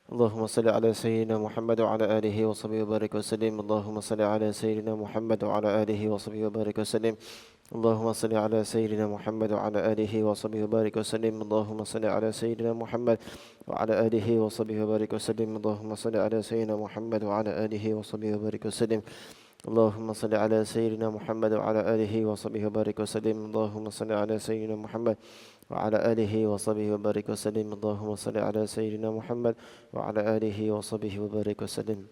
اللهم صل على سيدنا محمد وعلى آله وصحبه وبارك وسلم. اللهم صل على سيدنا محمد وعلى آله وصحبه وبارك وسلم. اللهم صل على سيدنا محمد وعلى آله وصحبه وبارك وسلم. اللهم صل على سيدنا محمد وعلى آله وصحبه وبارك وسلم. اللهم صل على سيدنا محمد وعلى آله وصحبه وبارك وسلم. اللهم صل على سيدنا محمد وعلى آله وصحبه وبارك وسلم. اللهم صل على سيدنا محمد وعلى آله وصحبه وبارك وسلم. اللهم صل على سيدنا محمد وعلى آله وصحبه وبارك وسلم.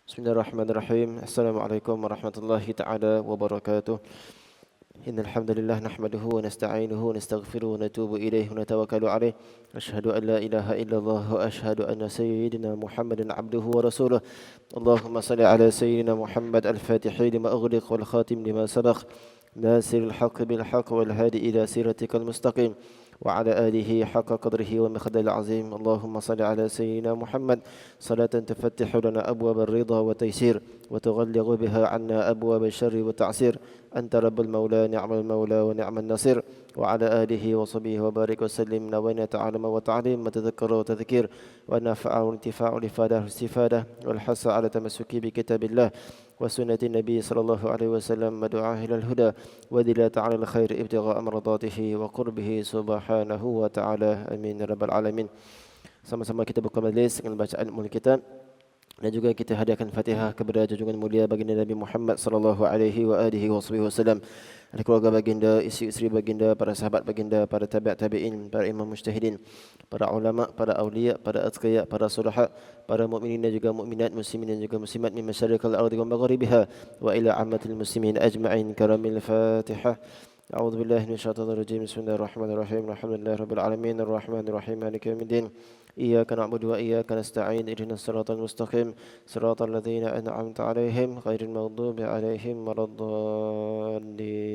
بسم الله الرحمن الرحيم. السلام عليكم ورحمة الله تعالى وبركاته. إن الحمد لله نحمده ونستعينه ونستغفره ونتوب إليه ونتوكل عليه. أشهد أن لا إله إلا الله وأشهد أن سيدنا محمدا عبده ورسوله. اللهم صل على سيدنا محمد الفاتح لما أغلق والخاتم لما سبق ناصر الحق بالحق والهادي إلى صراطك المستقيم وعلى آله حق قدره ومقداره العظيم. اللهم صل على سيدنا محمد صلاة تفتح لنا أبواب الرضا والتيسير وتغلق بها عنا أبواب الشر والتعسير. أنت رب المولى نعم المولى ونعم النصير. وعلى آله وصحبه وبارك وسلم. نوينا تعلم وتعليم وتذكر وتذكير ونفع وانتفاع والإفادة والاستفادة والحث على تمسك بكتاب الله وسنة النبي صلى الله عليه وسلم ودعاه إلى الهدى ودلالة على الخير ابتغاء مرضاته وقربه سبحانه وتعالى. آمين رب العالمين. Sama-sama kita buka majlis dengan bacaan mulia kitab dan juga kita hadiahkan Fatihah kepada junjungan mulia baginda Nabi Muhammad sallallahu alaihi wa alihi wasallam, keluarga baginda, isteri-isteri baginda, para sahabat baginda, para tabi'in, para imam mujtahidin, para ulama, para awliya, para atqiya, para sulaha, para mukminin dan juga mukminat, muslimin dan juga muslimat min masyariqil ardi wa magharibiha wa ila ammatil muslimin ajma'in. Karamil Fatihah. أعوذ بالله من الشيطان الرجيم. بسم الله الرحمن الرحيم. الحمد لله رب العالمين الرحمن الرحيم مالك يوم الدين. إياك نعبد وإياك نستعين. اهدنا الصراط المستقيم صراط الذين أنعمت عليهم غير المغضوب عليهم ولا الضالين.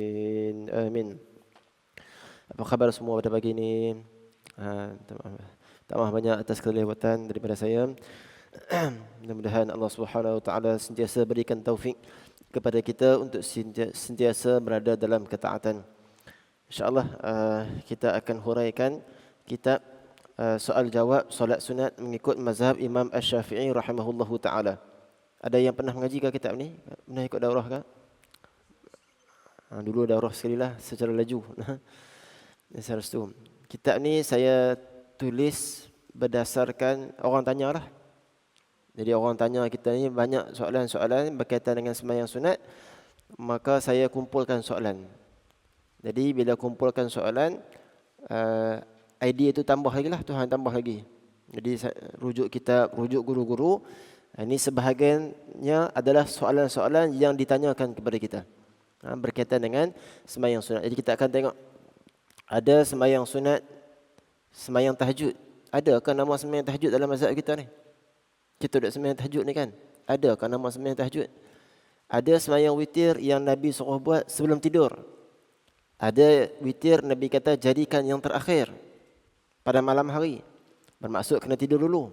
آمين. Apa khabar semua pada pagi ini? Tak maaf banyak atas kelewatan daripada saya. Mudah-mudahan Allah Subhanahu Wa Taala sentiasa berikan taufik kepada kita untuk sentiasa berada dalam ketaatan. InsyaAllah kita akan huraikan kitab soal jawab solat sunat mengikut mazhab Imam Asy-Syafi'i rahimahullahu ta'ala. Ada yang pernah mengaji ke kitab ni? Pernah ikut daurah ke? Dulu daurah sekali lah secara laju. Saya restu. Kitab ni saya tulis berdasarkan orang tanya lah. Jadi orang tanya kita ni banyak soalan-soalan berkaitan dengan sembahyang sunat, maka saya kumpulkan soalan. Jadi bila kumpulkan soalan, idea itu tambah lagi lah, Tuhan tambah lagi. Jadi rujuk kitab, rujuk guru-guru, ini sebahagiannya adalah soalan-soalan yang ditanyakan kepada kita berkaitan dengan sembahyang sunat. Jadi kita akan tengok, ada sembahyang sunat, sembahyang tahajud. Adakah nama sembahyang tahajud dalam mazhab kita ni? Kita duduk sembahyang tahajud ni kan? Adakah nama sembahyang tahajud? Ada sembahyang witir yang Nabi suruh buat sebelum tidur. Ada witir Nabi kata jadikan yang terakhir pada malam hari. Bermaksud kena tidur dulu.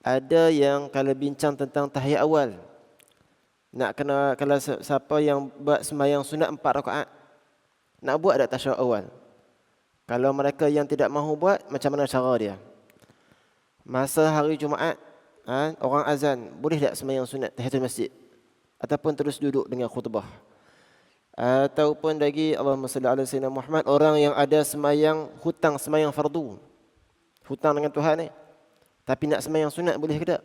Ada yang kalau bincang tentang tahiyat awal. Nak kena, kalau siapa yang buat sembahyang sunat 4 rakaat, nak buat tak tasyahud awal? Kalau mereka yang tidak mahu buat, macam mana cara dia? Masa hari Jumaat, orang azan, boleh tak sembahyang sunat tahiyatul masjid? Ataupun terus duduk dengan khutbah? Ataupun lagi, Allahumma salli ala sayyidina Muhammad, orang yang ada sembahyang hutang, sembahyang fardu, hutang dengan Tuhan ni, tapi nak sembahyang sunat, boleh ke tak?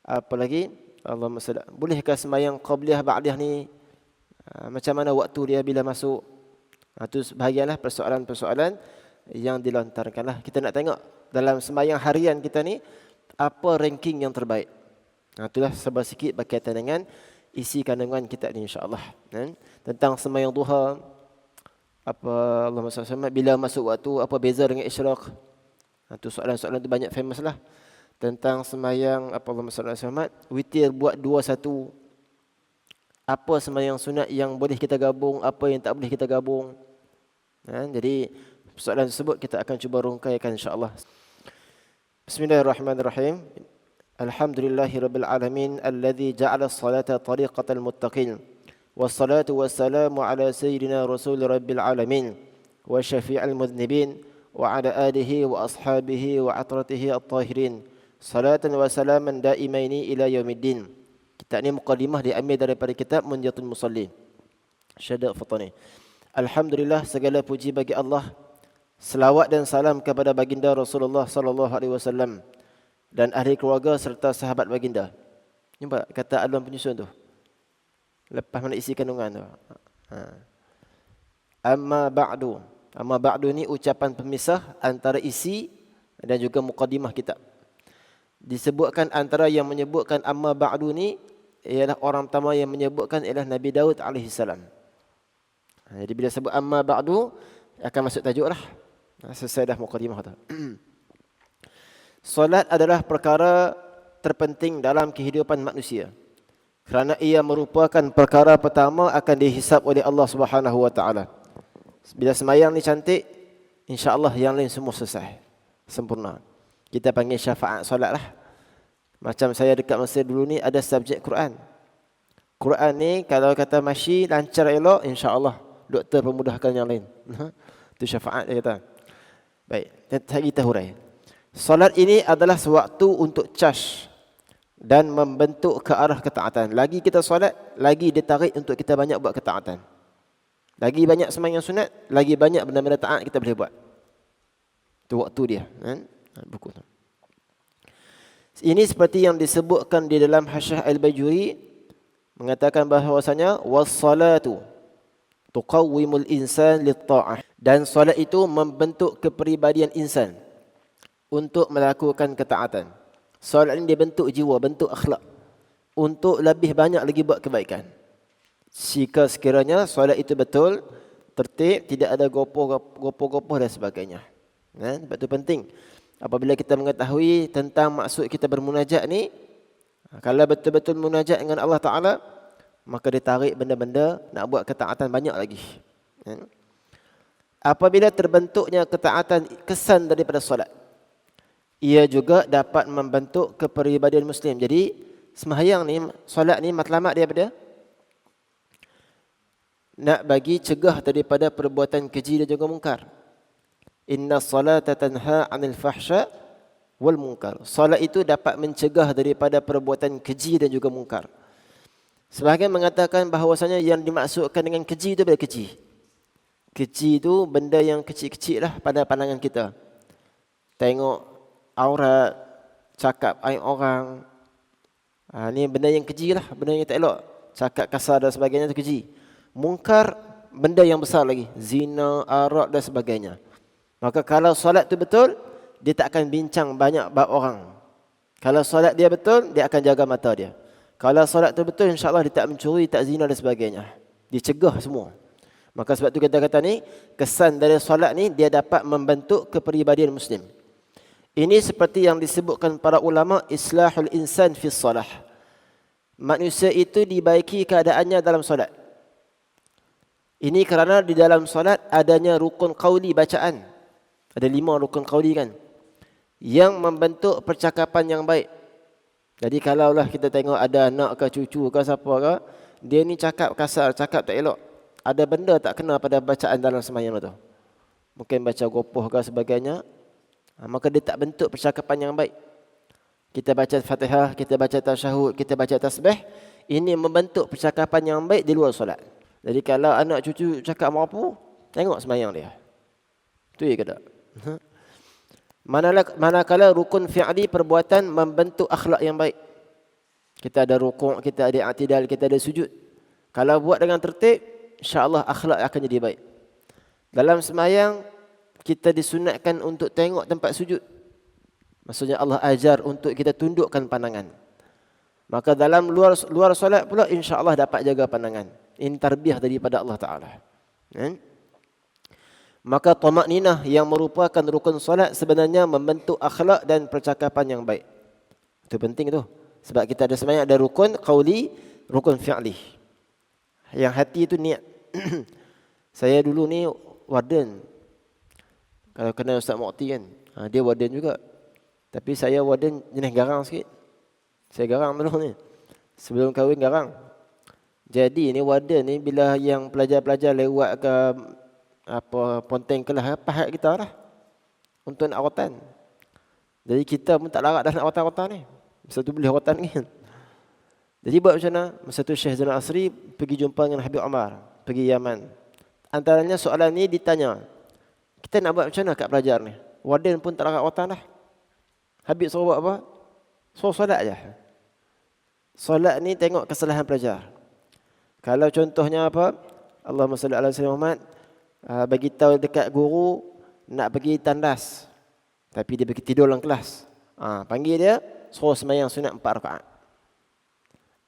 Apa lagi? Allahumma salli, bolehkah sembahyang qabliyah ba'diyah ni? Macam mana waktu dia bila masuk? Itu sebahagianlah persoalan-persoalan yang dilontarkanlah. Kita nak tengok dalam sembahyang harian kita ni, apa ranking yang terbaik. Itulah sebab sikit berkaitan dengan isi kandungan kitab ni insya-Allah. Tentang sembahyang duha, apa Allahumma salli alaihi, bila masuk waktu, apa beza dengan isyraq. Itu soalan-soalan tu banyak famous lah. Tentang sembahyang apa Allahumma salli alaihi, witir buat 2-1. Apa sembahyang sunat yang boleh kita gabung, apa yang tak boleh kita gabung. Jadi soalan tersebut kita akan cuba rungkaikan insya-Allah. Bismillahirrahmanirrahim. Alhamdulillahirabbil alamin alladzi ja'ala as-salata tariqatal muttaqin. Wassalatu wassalamu ala sayyidina rasul rabbil alamin wa syafi'il mudhnibin وعلى آله وأصحابه وعطرته الطاهرين صلاة وسلاما دائمين إلى يوم الدين. Kitab ni mukadimah diambil daripada kitab Munjatul Musallin. Syada Fatani. Alhamdulillah, segala puji bagi Allah. Selawat dan salam kepada baginda Rasulullah sallallahu alaihi wasallam dan ahli keluarga serta sahabat baginda. Nampak kata aluan penyusun tu. Lepas mana isi kandungan tu. Amma ba'du. Amma ba'du ni ucapan pemisah antara isi dan juga mukadimah kitab. Disebutkan antara yang menyebutkan amma ba'du ni ialah orang pertama yang menyebutkan ialah Nabi Daud alaihi salam. Jadi bila sebut amma ba'du akan masuk tajuk lah. Selesai dah mukadimah tu. Solat adalah perkara terpenting dalam kehidupan manusia. Kerana ia merupakan perkara pertama akan dihisap oleh Allah Subhanahu wa taala. Bila sembahyang ni cantik, insya-Allah yang lain semua selesai. Sempurna. Kita panggil syafaat solat lah. Macam saya dekat Mesir dulu ni ada subjek Quran. Quran ni kalau kata masyi lancar elok, insya-Allah doktor pemudahkan yang lain. Itu syafaat dia kata. Baik, kita hurai. Solat ini adalah sewaktu untuk charge dan membentuk ke arah ketaatan. Lagi kita solat, lagi ditarik untuk kita banyak buat ketaatan. Lagi banyak sembahyang sunat, lagi banyak benda-benda taat kita boleh buat. Itu waktu dia, kan? Buku tu. Ini seperti yang disebutkan di dalam Hasyiah Al-Bajuri mengatakan bahawasanya was-salatu tuqawwimul insan lit-ta'ah, dan solat itu membentuk kepribadian insan untuk melakukan ketaatan. Solat ini dia bentuk jiwa, bentuk akhlak untuk lebih banyak lagi buat kebaikan. Jika sekiranya solat itu betul, tertib, tidak ada gopoh-gopoh dan sebagainya. Sebab itu penting. Apabila kita mengetahui tentang maksud kita bermunajat ni, kalau betul-betul munajat dengan Allah Ta'ala, maka ditarik benda-benda nak buat ketaatan banyak lagi. Apabila terbentuknya ketaatan kesan daripada solat, ia juga dapat membentuk kepribadian Muslim. Jadi sembahyang ni, solat ni matlamat dia pada nak bagi cegah daripada perbuatan keji dan juga mungkar. Inna salata tanha 'anil fahsya wal munkar. Solat itu dapat mencegah daripada perbuatan keji dan juga mungkar. Sebahagian mengatakan bahawasanya yang dimaksudkan dengan keji itu bila keji. Keji itu benda yang kecil-kecil lah pada pandangan kita. Tengok aurat, cakap aib orang. Ni benda yang keji lah, benda yang tak elok. Cakap kasar dan sebagainya itu keji. Mungkar, benda yang besar lagi. Zina, arak dan sebagainya. Maka kalau solat tu betul, dia tak akan bincang banyak bab orang. Kalau solat dia betul, dia akan jaga mata dia. Kalau solat tu betul, insya-Allah dia tak mencuri, tak zina dan sebagainya. Dia cegah semua. Maka sebab tu kata-kata ni, kesan dari solat ni dia dapat membentuk kepribadian Muslim. Ini seperti yang disebutkan para ulama, islahul insan fi salah. Manusia itu dibaiki keadaannya dalam solat. Ini kerana di dalam solat adanya rukun qauli bacaan. Ada 5 rukun qauli kan, yang membentuk percakapan yang baik. Jadi kalaulah kita tengok ada anak ke cucu ke siapa ke, dia ni cakap kasar, cakap tak elok, ada benda tak kena pada bacaan dalam sembahyang tu. Mungkin baca gopoh ke sebagainya, maka dia tak bentuk percakapan yang baik. Kita baca Fatihah, kita baca tasyahud, kita baca tasbih, ini membentuk percakapan yang baik di luar solat. Jadi kalau anak cucu cakap mampu, tengok sembahyang dia. Itu ya ke tak? Manakala rukun fi'li perbuatan membentuk akhlak yang baik. Kita ada rukuk, kita ada i'tidal, kita ada sujud. Kalau buat dengan tertib, insya-Allah akhlak akan jadi baik. Dalam sembahyang kita disunatkan untuk tengok tempat sujud. Maksudnya Allah ajar untuk kita tundukkan pandangan. Maka dalam luar solat pula insya-Allah dapat jaga pandangan. Ini tarbiyah daripada Allah Taala. Maka tamakninah yang merupakan rukun solat sebenarnya membentuk akhlak dan percakapan yang baik. Itu penting tu. Sebab kita ada sebenarnya ada rukun qauli, rukun fi'li. Yang hati itu niat. Saya dulu ni warden. Kalau kenal Ustaz Mu'ti kan, dia warden juga. Tapi saya warden jenis garang sikit. Saya garang dulu ni. Sebelum kahwin garang. Jadi ni warden ni bila yang pelajar-pelajar lewat ke apa ponteng kelas apa hak kita lah. untuk nak rotan. Jadi kita pun tak larat dah nak rotan-rotan ni. Masa tu boleh rotan kan. Jadi buat macam mana? Masa tu Syekh Zainal Asri pergi jumpa dengan Habib Umar, pergi Yaman. Antaranya soalan ni ditanya, kita nak buat macam mana kat pelajar ni? Warden pun tak larat rotan dah. Habib suruh buat apa? Suruh solat je. Solat ni tengok kesalahan pelajar. Kalau contohnya apa? Allahumma salli ala sayyidina Muhammad, bagi tahu dekat guru nak pergi tandas, tapi dia pergi tidur dalam kelas. Panggil dia, suruh sembahyang sunat 4 rakaat.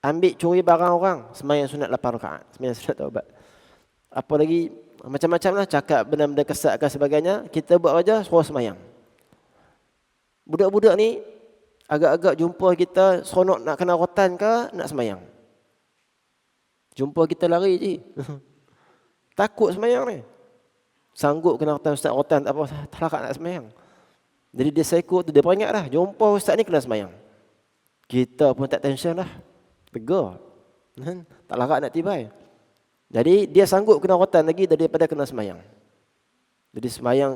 Ambil curi barang orang, sembahyang sunat 8 rakaat. Sembahyang sunat taubat. Apa lagi? Macam-macam lah, cakap benda-benda kesat dan sebagainya. Kita buat aja, suruh sembahyang. Budak-budak ni agak-agak jumpa kita seronok nak kena rotan ke nak sembahyang. Jumpa kita lari je. Takut sembahyang ni. Sanggup kena rotan, ustaz rotan tak apa, tak larat nak sembahyang. Jadi dia sekut tu, dia peringat dah, jumpa ustaz ni kena sembahyang. Kita pun tak tension dah. Tegar. Tak larat nak tibai. Jadi dia sanggup kena rotan lagi daripada kena sembahyang. Jadi sembahyang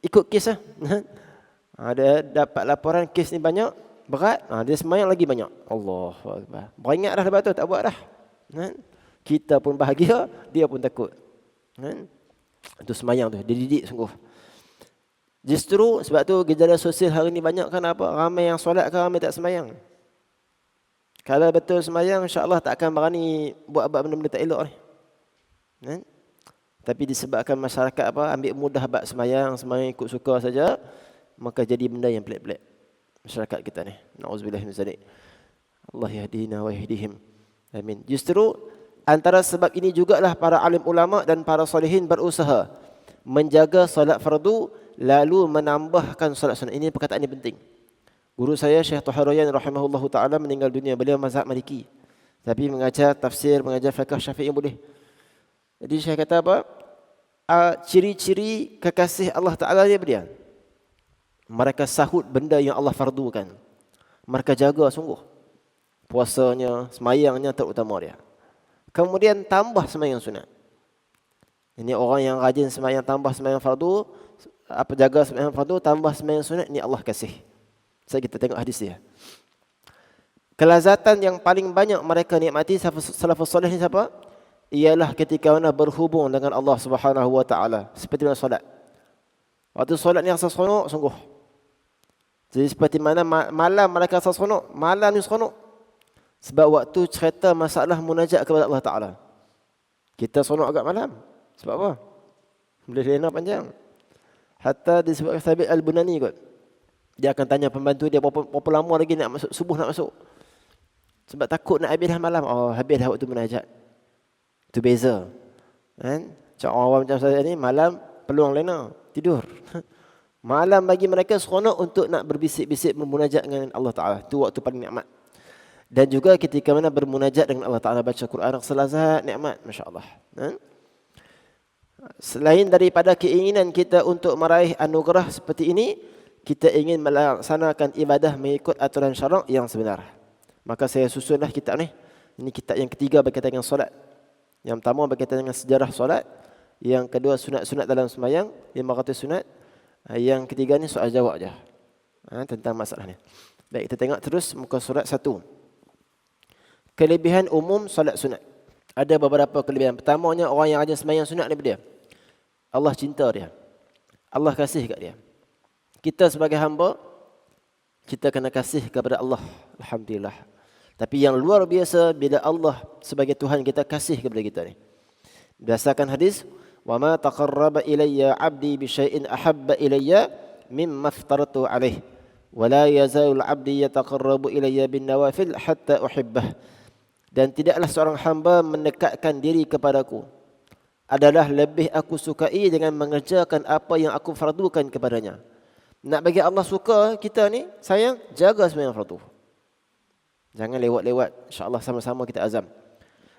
ikut kes lah. Dia dapat laporan kes ni banyak, berat, dia sembahyang lagi banyak. Allahu Akbar. Beringat dah lepas tu, tak buat dah. Kita pun bahagia, dia pun takut. Itu sembahyang tu, dia didik sungguh. Justru sebab tu gejala sosial hari ni banyak kan apa? Ramai yang solat kan, ramai tak sembahyang. Kalau betul sembahyang, insya-Allah tak akan berani buat benda-benda tak elok ni. Tapi disebabkan masyarakat apa, ambil mudah bab sembahyang ikut suka saja, maka jadi benda yang pelik-pelik masyarakat kita ni. Nauzubillah min zalik. Allah yahdina wa yahdihim. Amin. Justru antara sebab ini jugalah para alim ulama dan para salihin berusaha menjaga solat fardu lalu menambahkan solat sunat. Ini perkataan yang penting. Guru saya Syekh Taharayyan rahimahullahu taala meninggal dunia. Beliau mazhab Maliki. Tapi mengajar tafsir, mengajar fiqh Syafi'i boleh. Jadi saya kata apa? Ciri-ciri kekasih Allah Taala dia berdia. Mereka sahut benda yang Allah fardukan. Mereka jaga sungguh. Puasanya, semayangnya terutama dia. Kemudian tambah semayang sunat. Ini orang yang rajin semayang tambah semayang fardu, jaga semayang fardu tambah semayang sunat, ni Allah kasih. Saya kita tengok hadis dia. Kelazatan yang paling banyak mereka nikmati salafus soleh ni siapa? Ialah ketika mana berhubung dengan Allah Subhanahu wa taala, seperti mana solat. Waktu solat ni rasa seronok sungguh. Jadi seperti mana malam mereka rasa seronok, malam ni seronok. Sebab waktu cerita masalah munajat kepada Allah Taala. Kita seronok agak malam. Sebab apa? Boleh lena panjang. Hatta disebut Thabit Al-Bunani kot. Dia akan tanya pembantu dia berapa lama lagi nak masuk, subuh nak masuk. Sebab takut nak habis dah malam. Habis dah waktu munajat. Itu beza. Kan? Macam orang macam saya ni, malam peluang lena, tidur. Malam bagi mereka seronok untuk nak berbisik-bisik bermunajat dengan Allah Ta'ala. Itu waktu paling nikmat. Dan juga ketika mana bermunajat dengan Allah Ta'ala, baca Quran, selazat, nikmat. Masya Allah. Selain daripada keinginan kita untuk meraih anugerah seperti ini, kita ingin melaksanakan ibadah mengikut aturan syarak yang sebenar. Maka saya susunlah kitab ni. Ini kitab yang ketiga berkaitan dengan solat. Yang pertama berkaitan dengan sejarah solat. Yang kedua sunat-sunat dalam sembahyang, 500 sunat. Yang ketiga ni soal jawab je. Tentang masalah ni. Baik, kita tengok terus muka surat 1. Kelebihan umum solat sunat. Ada beberapa kelebihan. Pertamanya, orang yang rajin sembahyang sunat ni dia. Allah cinta dia. Allah kasih kat dia. Kita sebagai hamba, kita kena kasih kepada Allah. Alhamdulillah. Tapi yang luar biasa bila Allah sebagai Tuhan kita kasih kepada kita ni. Berdasarkan hadis, wa ma taqarraba ilayya 'abdi bi syai'in ahabba ilayya mimma aftaratu 'alaihi wa la yazalul 'abdi yataqarrabu ilayya bin nawafil hatta uhibbah. Dan tidaklah seorang hamba mendekatkan diri kepadaku adalah lebih aku sukai dengan mengerjakan apa yang aku fardukan kepadanya. Nak bagi Allah suka kita ni, sayang, jaga sembahyang fardu. Jangan lewat-lewat. InsyaAllah sama-sama kita azam.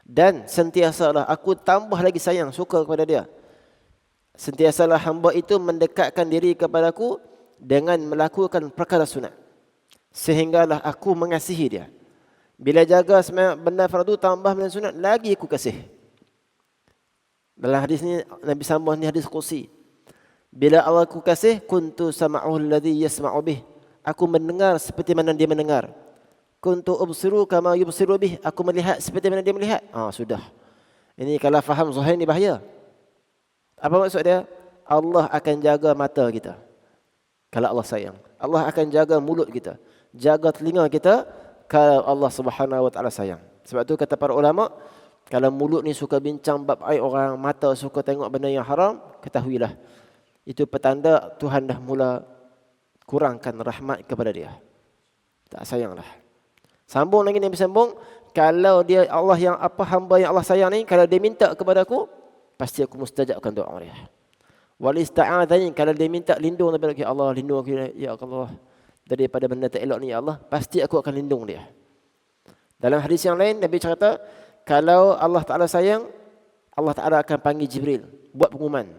Dan sentiasalah aku tambah lagi sayang, suka kepada dia. Sentiasalah hamba itu mendekatkan diri kepadaku dengan melakukan perkara sunat. Sehinggalah aku mengasihi dia. Bila jaga sembahyang benda fardu tambah benda sunat, lagi aku kasih. Dalam hadis ni Nabi sambung ni hadis qudsi. Bila Allah aku kasih, kuntu sama'uhu alladhi yasma'u bih. Aku mendengar seperti mana dia mendengar. Kuntu ubsiru kama yubsiru bih. Aku melihat seperti mana dia melihat. Sudah. Ini kalau faham zahir ni bahaya. Apa maksud dia? Allah akan jaga mata kita. Kalau Allah sayang. Allah akan jaga mulut kita. Jaga telinga kita kalau Allah Subhanahu wa taala sayang. Sebab tu kata para ulama, kalau mulut ni suka bincang bab aib orang, mata suka tengok benda yang haram, ketahuilah itu petanda Tuhan dah mula kurangkan rahmat kepada dia. Tak sayanglah. Sambung lagi Nabi sambung, kalau dia Allah yang hamba yang Allah sayang ni, kalau dia minta kepada aku, pasti aku mustajabkan doa dia. Wal ista'adzani, kalau dia minta lindung daripada Allah, lindung aku ya Allah daripada benda tak elok ni ya Allah, pasti aku akan lindung dia. Dalam hadis yang lain Nabi cerita, kalau Allah Taala sayang, Allah Taala akan panggil Jibril buat pengumuman.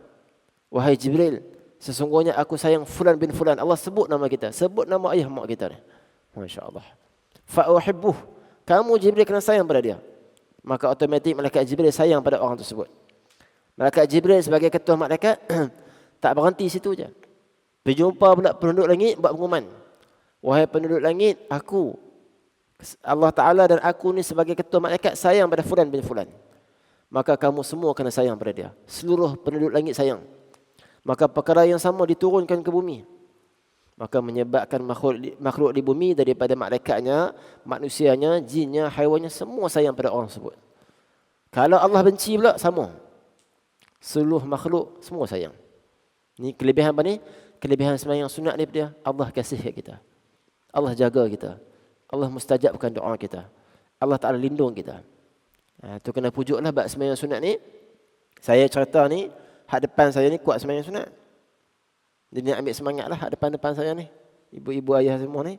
Wahai Jibril, sesungguhnya aku sayang fulan bin fulan. Allah sebut nama kita, sebut nama ayah mak kita ni. Masya-Allah. Fa uhibbuh. Kamu Jibril kena sayang pada dia. Maka automatik malaikat Jibril sayang pada orang tersebut. Malaikat Jibril sebagai ketua malaikat tak berhenti situ je. Berjumpa pula penduduk langit buat pengumuman. Wahai penduduk langit, aku Allah Ta'ala dan aku ni sebagai ketua malaikat sayang pada fulan bin fulan. Maka kamu semua kena sayang pada dia. Seluruh penduduk langit sayang. Maka perkara yang sama diturunkan ke bumi. Maka menyebabkan makhluk di bumi daripada malaikatnya, manusianya, jinnya, haiwannya, semua sayang pada orang tersebut. Kalau Allah benci pula, sama. Seluruh makhluk semua sayang. Ni kelebihan apa ni? Kelebihan sembahyang sunat ni dia. Allah kasih kita. Allah jaga kita. Allah mustajabkan doa kita. Allah Ta'ala lindung kita. Tu kena pujuklah bab sembahyang sunat ni. Saya cerita ni, hak depan saya ni kuat sembahyang sunat. Dia nak ambil semangat lah hak depan-depan saya ni. Ibu-ibu ayah semua ni.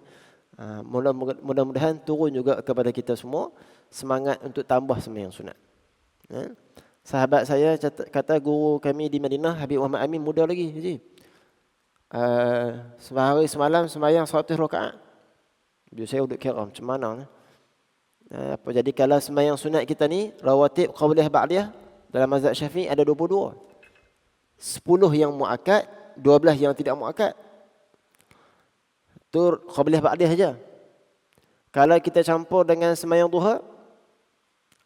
Mudah-mudahan turun juga kepada kita semua semangat untuk tambah sembahyang sunat. Sahabat saya kata guru kami di Madinah, Habib Muhammad Amin, muda lagi. Sehari semalam sembahyang 100 rakaat. Bila saya duduk kira macam mana. Jadi kalau sembahyang sunat kita ni, rawatib, qabliyah, ba'diyah, dalam mazhab Syafi'i ada 22. 10 yang muakkad, 12 yang tidak muakkad. Tu qabliyah, ba'diyah saja. Kalau kita campur dengan sembahyang duha,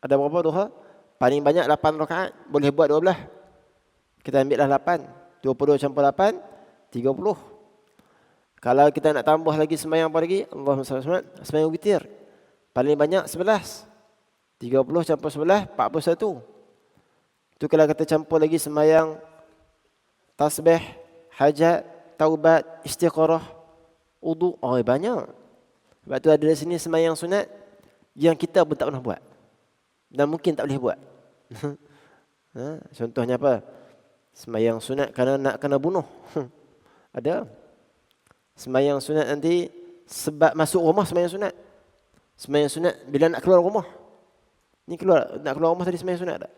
ada berapa duha? Paling banyak 8 rakaat, boleh buat 12. Kita ambillah 8. 22 campur 8, 30. Kalau kita nak tambah lagi sembahyang apa lagi? Allahumma salli alaihi wasallam, sembahyang witir. Paling banyak 11. 30 campur 11, 41. Tu kalau kita campur lagi sembahyang tasbih, hajat, taubat, istiqarah, wudu, banyak. Sebab tu ada di sini sembahyang sunat yang kita pun tak pernah buat. Dan mungkin tak boleh buat. Contohnya apa? Sembahyang sunat kerana nak kena bunuh. Ada. Sembahyang sunat nanti sebab masuk rumah sembahyang sunat. Sembahyang sunat bila nak keluar rumah. Ni nak keluar rumah tadi sembahyang sunat tak?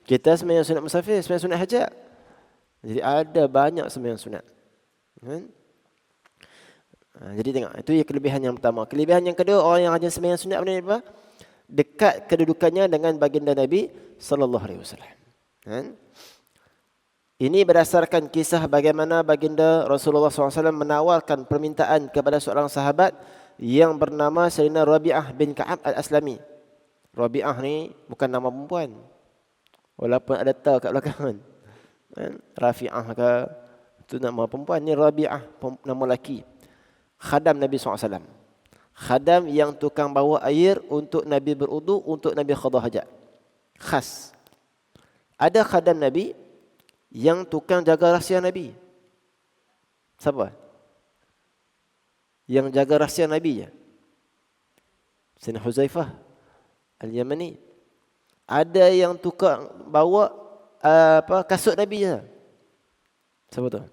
Kita sembahyang sunat musafir, sembahyang sunat hajat. Jadi ada banyak sembahyang sunat. Jadi tengok, itu kelebihan yang pertama. Kelebihan yang kedua, orang yang rajin sembahyang sunat apa? Dekat kedudukannya dengan baginda Nabi sallallahu alaihi wasallam. Ini berdasarkan kisah bagaimana baginda Rasulullah SAW menawarkan permintaan kepada seorang sahabat yang bernama Sayyidina Rabi'ah bin Ka'ab al-Aslami. Rabi'ah ni bukan nama perempuan, walaupun ada ta kat belakang. Rafi'ah ke, itu nama perempuan. Ni Rabi'ah, nama lelaki. Khadam Nabi SAW. Khadam yang tukang bawa air untuk Nabi berudu, untuk Nabi qada hajat. Khas. Ada khadam Nabi yang tukang jaga rahsia Nabi. Siapa? Yang jaga rahsia Nabi je. Sayyidina Huzaifah Al-Yamani. Ada yang tukang bawa kasut Nabi je. Siapa tu?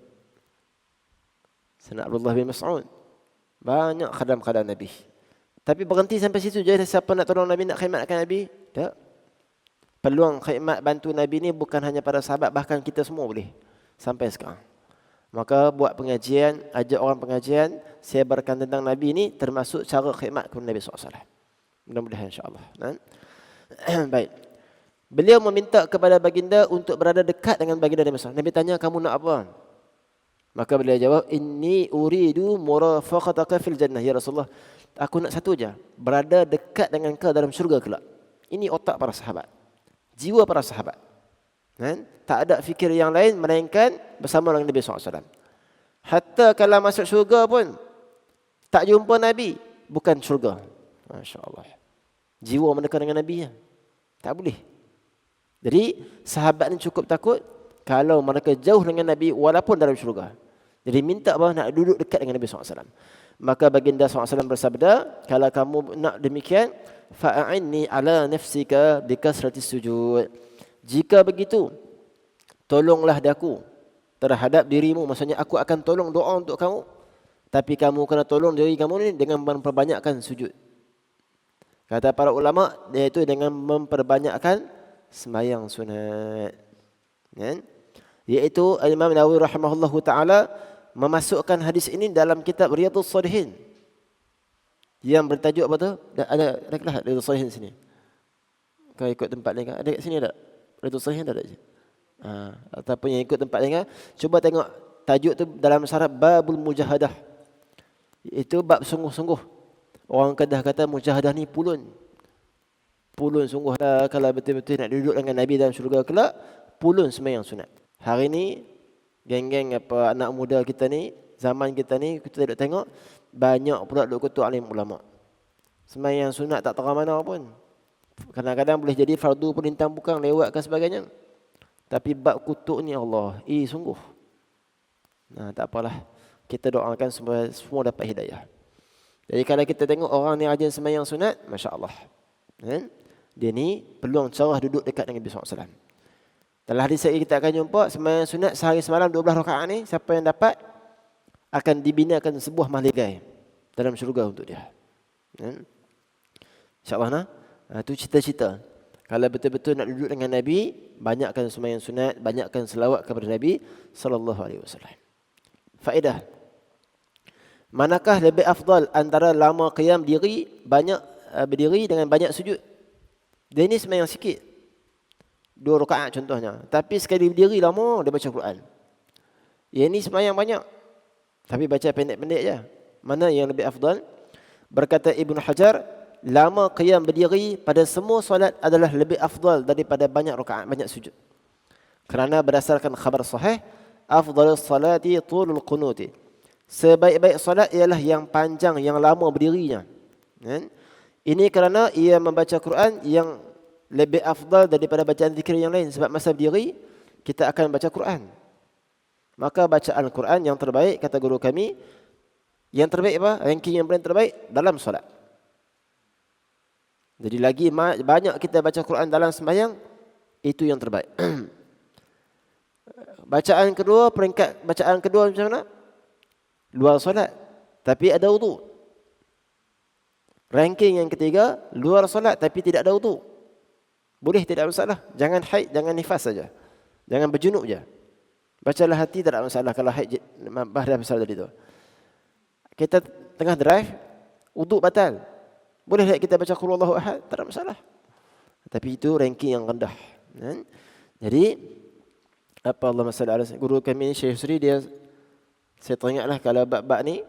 Sayyidina Abdullah bin Mas'ud. Banyak khadam-khadam Nabi. Tapi berhenti sampai situ je. Siapa nak tolong Nabi, nak khidmatkan Nabi? Tak. Peluang khidmat bantu Nabi ni bukan hanya para sahabat, bahkan kita semua boleh. Sampai sekarang. Maka buat pengajian, ajak orang pengajian, sebarkan tentang Nabi ni termasuk cara khidmat kepada Nabi SAW. Mudah-mudahan insyaAllah. Baik. Beliau meminta kepada baginda untuk berada dekat dengan baginda Nabi SAW. Nabi tanya, kamu nak apa? Maka beliau jawab, inni uridu murafaqataka fil jannah ya Rasulullah. Aku nak satu je, berada dekat dengan kau dalam syurga kelak. Ini otak para sahabat, jiwa para sahabat. Kan? Tak ada fikir yang lain melainkan bersama dengan Nabi SAW. Hatta kalau masuk syurga pun tak jumpa Nabi, bukan syurga. Masya Allah. Jiwa mereka dengan Nabi ya. Tak boleh. Jadi sahabat ni cukup takut kalau mereka jauh dengan Nabi walaupun dalam syurga. Jadi minta apa? Nak duduk dekat dengan Nabi SAW. Maka baginda SAW bersabda, kalau kamu nak demikian, fa'a'inni ala nafsika bikasratis sujud. Jika begitu, tolonglah daku terhadap dirimu. Maksudnya aku akan tolong doa untuk kamu. Tapi kamu kena tolong diri kamu ni dengan memperbanyakkan sujud. Kata para ulama, iaitu dengan memperbanyakkan sembahyang sunat. Kan? Iaitu Imam Nawawi rahimahullahu ta'ala memasukkan hadis ini dalam kitab Riyadhus Shalihin yang bertajuk apa tu? Ada kelas Riyadhus Shalihin sini. Kau ikut tempat lain kan? Ada kat sini tak? Riyadhus Shalihin tak ada je. Ataupun yang ikut tempat lain kan? Cuba tengok tajuk tu dalam syarat babul mujahadah. Itu bab sungguh-sungguh. Orang Kedah kata mujahadah ni pulun. Pulun sungguhlah kalau betul-betul nak duduk dengan Nabi dalam syurga kelak, pulun sembahyang sunat. Hari ni geng-geng apa anak muda kita ni, zaman kita ni kita duduk tengok banyak pula duk kutuk alim ulama. Sembahyang sunat tak tahu mana pun. Kadang-kadang boleh jadi fardu pun lintang bukang lewat dan sebagainya. Tapi bab kutuk ni Allah, sungguh. Nah, tak apalah. Kita doakan semua dapat hidayah. Jadi kalau kita tengok orang ni rajin sembahyang sunat, masya-Allah. Kan? Dia ni peluang cerah duduk dekat dengan Nabi SAW. Dalam hadis ini kita akan jumpa sembahyang sunat sehari semalam 12 rakaat ni, siapa yang dapat akan dibinakan sebuah mahligai dalam syurga untuk dia. Kan? InsyaAllah nah. Itu cita-cita. Kalau betul-betul nak duduk dengan Nabi, banyakkan sembahyang sunat, banyakkan selawat kepada Nabi sallallahu alaihi wasallam. Faedah. Manakah lebih afdal antara lama qiyam diri, banyak berdiri dengan banyak sujud? Dia ni sembahyang sikit. 2 rakaat contohnya. Tapi sekali berdiri lama dia baca Quran. Yang ni sembahyang banyak. Tapi baca pendek-pendek je. Mana yang lebih afdal? Berkata Ibn Hajar, lama qiyam berdiri pada semua solat adalah lebih afdal daripada banyak rakaat, banyak sujud. Kerana berdasarkan khabar sahih, afdalus salati tulul qunuti. Sebaik-baik solat ialah yang panjang, yang lama berdirinya. Kan? Ini kerana ia membaca Quran yang lebih afdal daripada bacaan zikir yang lain. Sebab masa berdiri, kita akan baca Quran. Maka bacaan Quran yang terbaik, kata guru kami, yang terbaik apa? Ranking yang paling terbaik dalam solat. Jadi lagi banyak kita baca Quran dalam sembahyang, itu yang terbaik. Bacaan kedua, peringkat bacaan kedua macam mana? Luar solat, tapi ada wudu. Ranking yang ketiga, luar solat tapi tidak ada wudu. Boleh, tidak masalah. Jangan haid, jangan nifas saja. Jangan berjunub je. Bacalah hati, tak ada masalah kalau haid dah besar tadi tu. Kita tengah drive, wudu batal. Boleh tak kita baca qul huwallahu ahad? Tak ada masalah. Tapi itu ranking yang rendah. Kan? Jadi apa Allahumma salli ala guru kami ni Syekh Sri, dia saya teringatlah kalau bab-bab ni,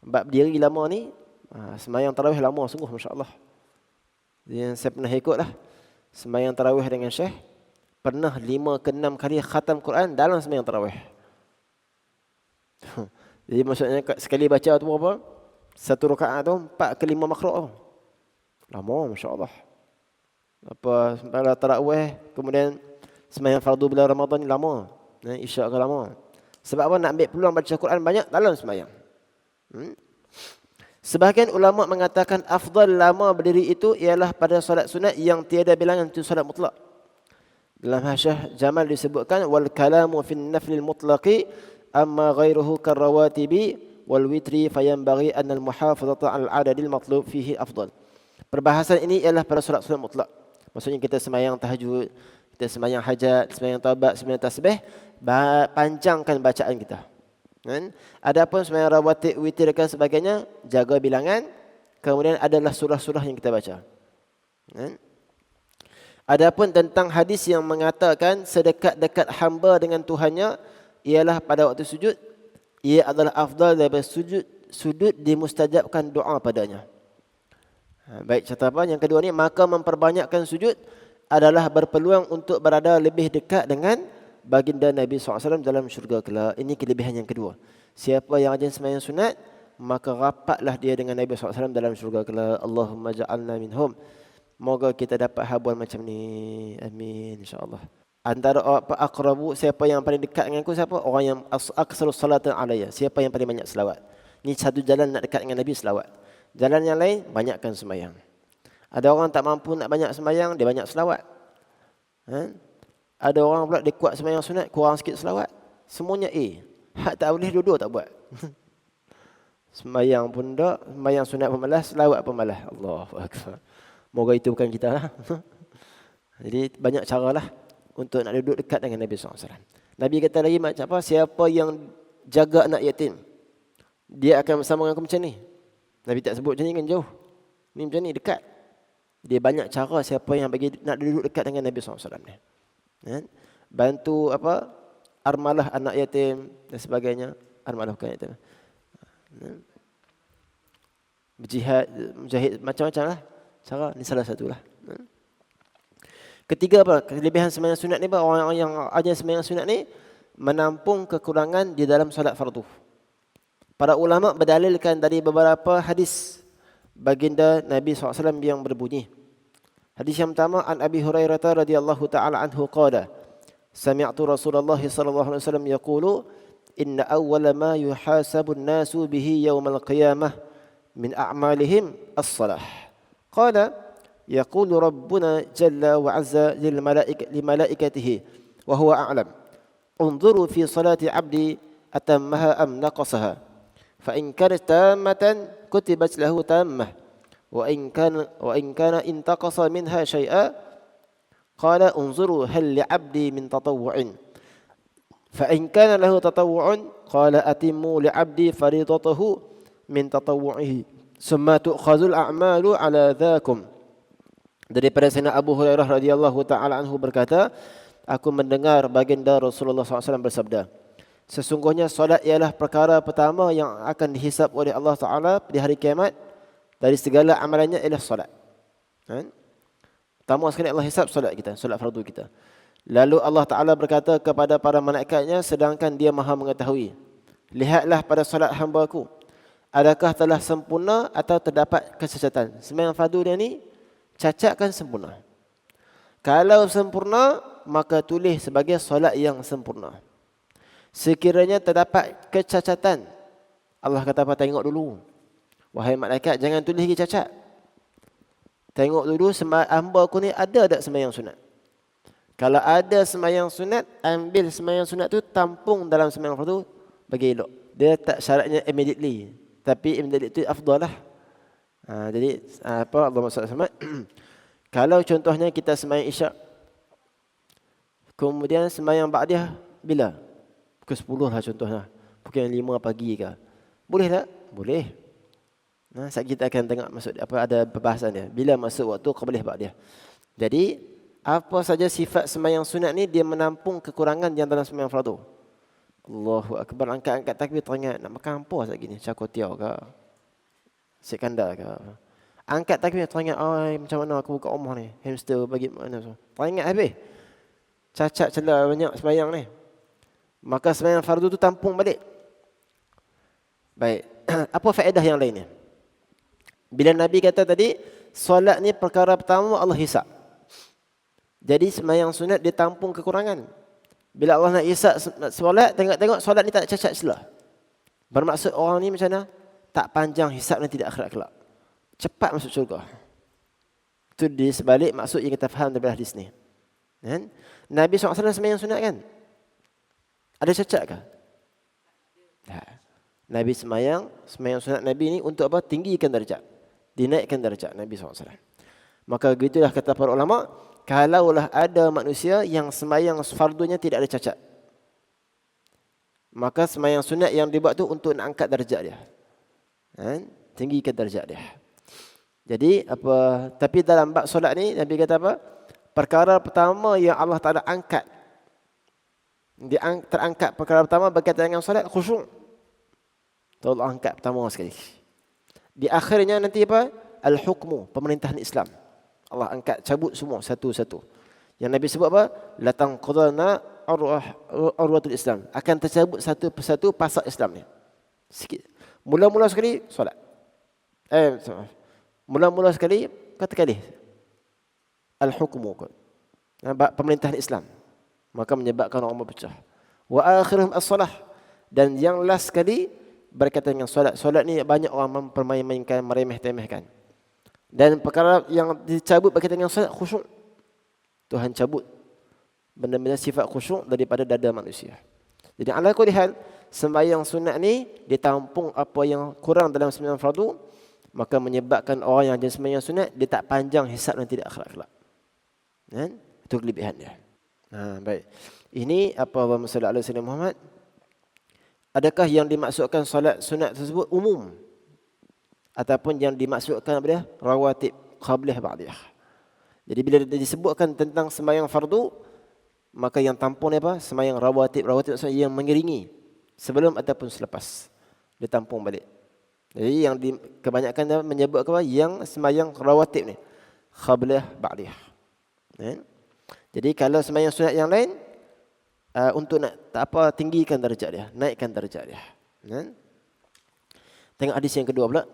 bab berdiri lama ni, sembahyang tarawih lama sungguh masya-Allah. Yang saya pernah ikutlah sembahyang tarawih dengan Syekh, pernah 5 ke 6 kali khatam Quran dalam sembahyang tarawih. Jadi maksudnya sekali baca tu apa? 1 rakaat tu 4 ke 5 makhruk. Lama masya-Allah. Apa sembahyang tarawih, kemudian sembahyang fardu bulan Ramadan ni lama. Isyak ke lama. Sebab apa? Nak ambil peluang baca Quran banyak dalam sembahyang. Sebahagian ulama mengatakan afdal lama berdiri itu ialah pada solat sunat yang tiada bilangan, itu solat mutlak. Dalam Hasyiah Jamal disebutkan wal kalamu fin naflil mutlaqi amma ghairuhu karawatibi wal witri fayanbaghi an al muhafazata al adadil matlub fihi afdal. Perbahasan ini ialah pada solat sunat mutlak. Maksudnya kita sembahyang tahajud, kita sembahyang hajat, sembahyang taubat, sembahyang tasbih, panjangkan bacaan kita. Kan? Adapun sembahyang rawatib, witir dan sebagainya, jaga bilangan. Kemudian adalah surah-surah yang kita baca. Kan? Adapun tentang hadis yang mengatakan sedekat-dekat hamba dengan Tuhannya ialah pada waktu sujud, ia adalah afdal daripada sujud dimustajabkan doa padanya. Baik, catatan yang kedua ni, maka memperbanyakkan sujud adalah berpeluang untuk berada lebih dekat dengan baginda Nabi SAW dalam syurga kelak. Ini kelebihan yang kedua. Siapa yang rajin sembahyang sunat, maka rapatlah dia dengan Nabi SAW dalam syurga kelak. Allahumma ja'alna minhum. Moga kita dapat habuan macam ni. Amin, insyaAllah. Antara aqrabu, siapa yang paling dekat dengan aku, siapa? Orang yang aksarus salatan alaiya. Siapa yang paling banyak selawat. Ini satu jalan nak dekat dengan Nabi, selawat. Jalan yang lain, banyakkan sembahyang. Ada orang tak mampu nak banyak sembahyang, dia banyak selawat. Ada orang pula dia kuat sembahyang sunat, kurang sikit selawat. Semuanya A. Hak tak boleh, dua-dua tak buat. Sembahyang pun tak, sembahyang sunat pun malas, selawat pun malas. Allahu akbar. Moga itu bukan kita lah. Jadi banyak caralah untuk nak duduk dekat dengan Nabi SAW. Nabi kata lagi macam apa? Siapa yang jaga anak yatim, dia akan bersama dengan aku macam ni. Nabi tak sebut macam ni kan jauh. Ni macam ni dekat. Dia banyak cara siapa yang bagi nak duduk dekat dengan Nabi SAW ni. Bantu apa? Armalah anak yatim dan sebagainya. Armalah bukan yatim. Berjihad, mujahid, macam-macam lah. Cara ni salah satulah. Ketiga apa? Kelebihan sembahyang sunat ni apa? Orang yang ada sembahyang sunat ni menampung kekurangan di dalam solat fardu. Para ulama berdalilkan dari beberapa hadis baginda Nabi SAW yang berbunyi. Hadis yang pertama, an Abi Hurairah radhiyallahu taala anhu qala, sami'tu Rasulullah sallallahu alaihi wasallam yaqulu, inna awwala ma yuhasabu an-nasu bihi yawmal qiyamah min a'malihim as-salah. قال يقول ربنا جل وعز لملائكته وهو أعلم انظروا في صلاة عبدي أتمها أم نقصها فإن كانت تامة كتبت له تامة وإن كان انتقص منها شيئا قال انظروا هل لعبدي من تطوع فإن كان له تطوع قال أتموا لعبدي فريضته من تطوعه summa tu'khazul a'malu ala dhakum. Daripada Sayyidina Abu Hurairah radhiyallahu taala anhu berkata, aku mendengar baginda Rasulullah SAW bersabda, sesungguhnya solat ialah perkara pertama yang akan dihisap oleh Allah Taala di hari kiamat. Dari segala amalannya ialah solat. Pertama sekali Allah hisap solat kita, solat fardu kita. Lalu Allah Taala berkata kepada para malaikatnya, sedangkan Dia Maha mengetahui, lihatlah pada solat hamba-Ku, adakah telah sempurna atau terdapat kecacatan. Sembahyang fardu dia ni cacat kan sempurna. Kalau sempurna, maka tulis sebagai solat yang sempurna. Sekiranya terdapat kecacatan, Allah kata apa? Tengok dulu. Wahai malaikat, jangan tulis lagi cacat. Tengok dulu hamba aku ni ada tak sembahyang sunat. Kalau ada sembahyang sunat, ambil sembahyang sunat tu tampung dalam sembahyang fardu, bagi elok. Dia tak syaratnya immediately. Tapi immediately itu afdal lah. Jadi apa Allah maksud sama? Kalau contohnya kita sembahyang isyak, kemudian sembahyang ba'diyah bila? Pukul 10 lah contohnya. Pukul 5 pagi ke? Boleh tak? Boleh. Saat kita akan tengok maksud apa, ada perbahasan dia. Bila masuk waktu qabliyah ba'diyah. Jadi apa saja sifat sembahyang sunat ni, dia menampung kekurangan yang dalam sembahyang fardu. Allahu akbar, angkat-angkat takbir teringat nak makan apa saat gini, cakotiau ke, sekandar ke. Angkat takbir teringat, macam mana aku buka rumah ni, hamster bagi mana so. Teringat habis. Cacat celah banyak sembahyang ni. Maka sembahyang fardu tu tampung balik. Baik, apa faedah yang lainnya? Bila Nabi kata tadi, solat ni perkara pertama Allah hisap. Jadi sembahyang sunat dia tampung kekurangan. Bila Allah nak hisap solat, tengok-tengok solat ni tak cacat celah. Bermaksud orang ni macam mana? Tak panjang hisap dan tidak akhirat kelak. Cepat masuk syurga. Itu di sebalik maksud yang kita faham daripada hadis ni. Kan? Nabi SAW sembahyang sunat kan? Ada cacat ke? Tak. Nabi sembahyang sunat Nabi ni untuk apa? Tinggikan darjat. Dinaikkan darjat Nabi SAW. Maka gitulah kata para ulama, kalaulah ada manusia yang sembahyang fardunya tidak ada cacat, maka sembahyang sunat yang dibuat tu untuk nak angkat darjat dia. Tinggikan darjat dia. Jadi apa? Tapi dalam bab solat ni Nabi kata apa? Perkara pertama yang Allah Ta'ala angkat, terangkat perkara pertama berkaitan dengan solat, khusyuk. Allah angkat pertama sekali. Di akhirnya nanti apa? Al-hukmu, pemerintahan Islam. Allah angkat, cabut semua satu-satu. Yang Nabi sebut apa? Latanqadana urwatul Islam. Akan tercabut satu persatu pasak Islam ni. Sikit. Mula-mula sekali solat. Mula-mula sekali kata kali al-hukmu, pemerintahan Islam. Maka menyebabkan orang berpecah. Wa akhiruhum as-salah. Dan yang last sekali berkaitan dengan solat. Solat ni banyak orang mempermain-mainkan, meremeh-temehkan. Dan perkara yang dicabut berkaitan dengan solat, khusyuk. Tuhan cabut benda-benda sifat khusyuk daripada dada manusia. Jadi ala kulli hal, sembahyang sunat ni ditampung apa yang kurang dalam sembahyang fardu, maka menyebabkan orang yang jadi sembahyang sunat dia tak panjang hisab dan tidak akhlak. Kan? Itu kelebihan dia. Baik. Ini apa Allahumma salli ala sayyidina Muhammad. Adakah yang dimaksudkan solat sunat tersebut umum ataupun yang dimaksudkan apa dia? Rawatib, qabliyah, ba'diyah. Jadi bila disebutkan tentang sembahyang fardu, maka yang tampung apa? Sembahyang rawatib. Rawatib maksudnya yang mengiringi sebelum ataupun selepas. Ditampung balik. Jadi yang kebanyakan menyebut apa? Yang sembahyang rawatib ni. Qabliyah, ba'diyah. Jadi kalau sembahyang sunat yang lain, untuk nak tinggikan darjat dia, naikkan darjat dia. Tengok hadis yang kedua pula.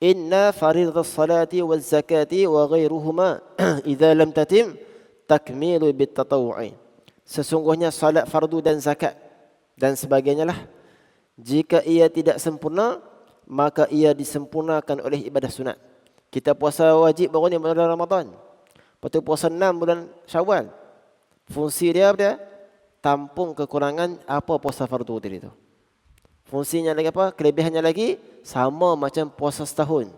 Inna faridatus salati waz zakati wa ghairuhuma idza lam tatim takmilu bit tatawwu'i. Sesungguhnya salat fardu dan zakat dan sebagainya lah, jika ia tidak sempurna, maka ia disempurnakan oleh ibadah sunat. Kita puasa wajib baru ni bulan Ramadan. Lepas tu puasa 6 bulan Syawal. Fungsi dia apa dia? Tampung kekurangan apa puasa fardu tadi tu. Fungsinya lagi apa? Kelebihannya lagi sama macam puasa setahun.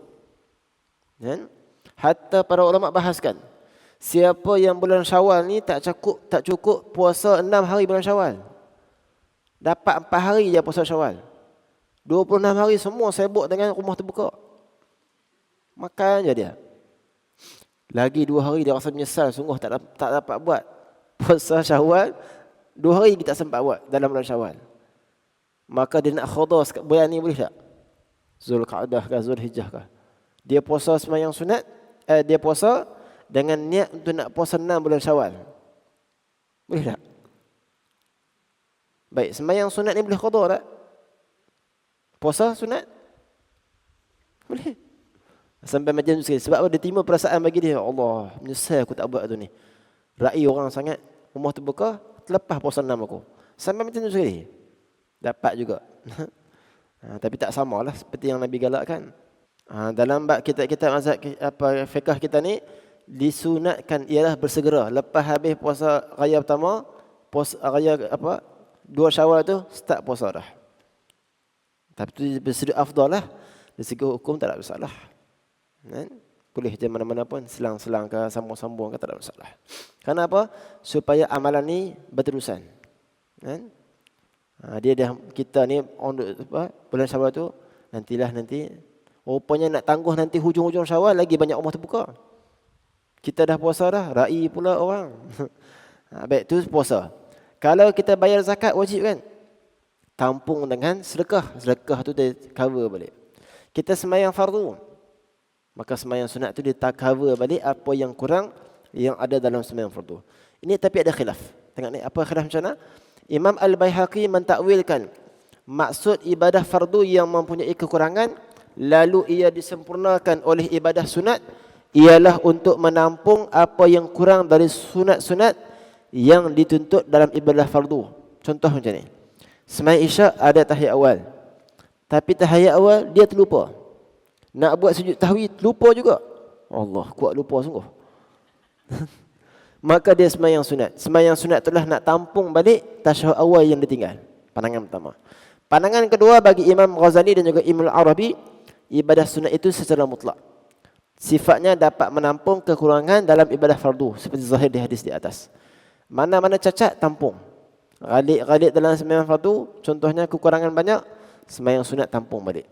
Kan? Hatta para ulama bahaskan, siapa yang bulan Syawal ni tak cukup puasa 6 hari bulan Syawal. Dapat 4 hari je puasa Syawal. 26 hari semua sibuk dengan rumah terbuka. Makan je dia. Lagi 2 hari dia rasa menyesal, sungguh tak dapat buat puasa Syawal. 2 hari kita tak sempat buat dalam bulan Syawal. Maka dia nak khudar bulan ni boleh tak? Zulqa'dah ke Zulhijjah ke? Dia puasa sembahyang sunat, dia puasa dengan niat untuk nak puasa 6 bulan Syawal. Boleh tak? Baik, sembahyang sunat ni boleh khudar tak? Puasa sunat? Boleh. Sampai macam tu sekali. Sebab dia timbul perasaan bagi dia, Allah, menyesal aku tak buat tu ni. Rai orang sangat, rumah terbuka, terlepas puasa 6 aku. Sampai macam tu sekali. Dapat juga. Tapi tak samalah seperti yang Nabi galakkan. Dalam bab kitab-kitab mazhab fiqh kita ni disunatkan ialah bersegera lepas habis puasa raya pertama, puasa raya 2 Syawal tu start puasa dah. Tapi tu bersegi afdal lah. Dari segi hukum tak ada masalah. Boleh je mana-mana pun, selang-selang ke sambung-sambung ke tak ada masalah. Kenapa? Supaya amalan ni berterusan. Dia dah, kita ni bulan Syawal tu nanti rupanya nak tangguh nanti hujung-hujung Syawal lagi banyak rumah terbuka. Kita dah puasa dah, rai pula orang. Baik, tu puasa. Kalau kita bayar zakat wajib kan? Tampung dengan sedekah. Sedekah tu dia cover balik. Kita sembahyang fardu, maka sembahyang sunat tu dia cover balik apa yang kurang yang ada dalam sembahyang fardu. Ini tapi ada khilaf. Tengok ni apa khilaf macam mana? Imam Al-Baihaqi mentakwilkan maksud ibadah fardu yang mempunyai kekurangan lalu ia disempurnakan oleh ibadah sunat ialah untuk menampung apa yang kurang dari sunat-sunat yang dituntut dalam ibadah fardu. Contoh macam ni. Sembahyang Isyak ada tahiyat awal. Tapi tahiyat awal dia terlupa. Nak buat sujud tahwi lupa juga. Allah, kuat lupa sungguh. Maka dia sembahyang sunat. Sembahyang sunat itulah nak tampung balik tasyahud awal yang ditinggal. Pandangan pertama. Pandangan kedua bagi Imam Ghazali dan juga Ibn Arabi, ibadah sunat itu secara mutlak. Sifatnya dapat menampung kekurangan dalam ibadah fardu seperti zahir di hadis di atas. Mana-mana cacat tampung. Ghalit dalam sembahyang fardu, contohnya kekurangan banyak, sembahyang sunat tampung balik.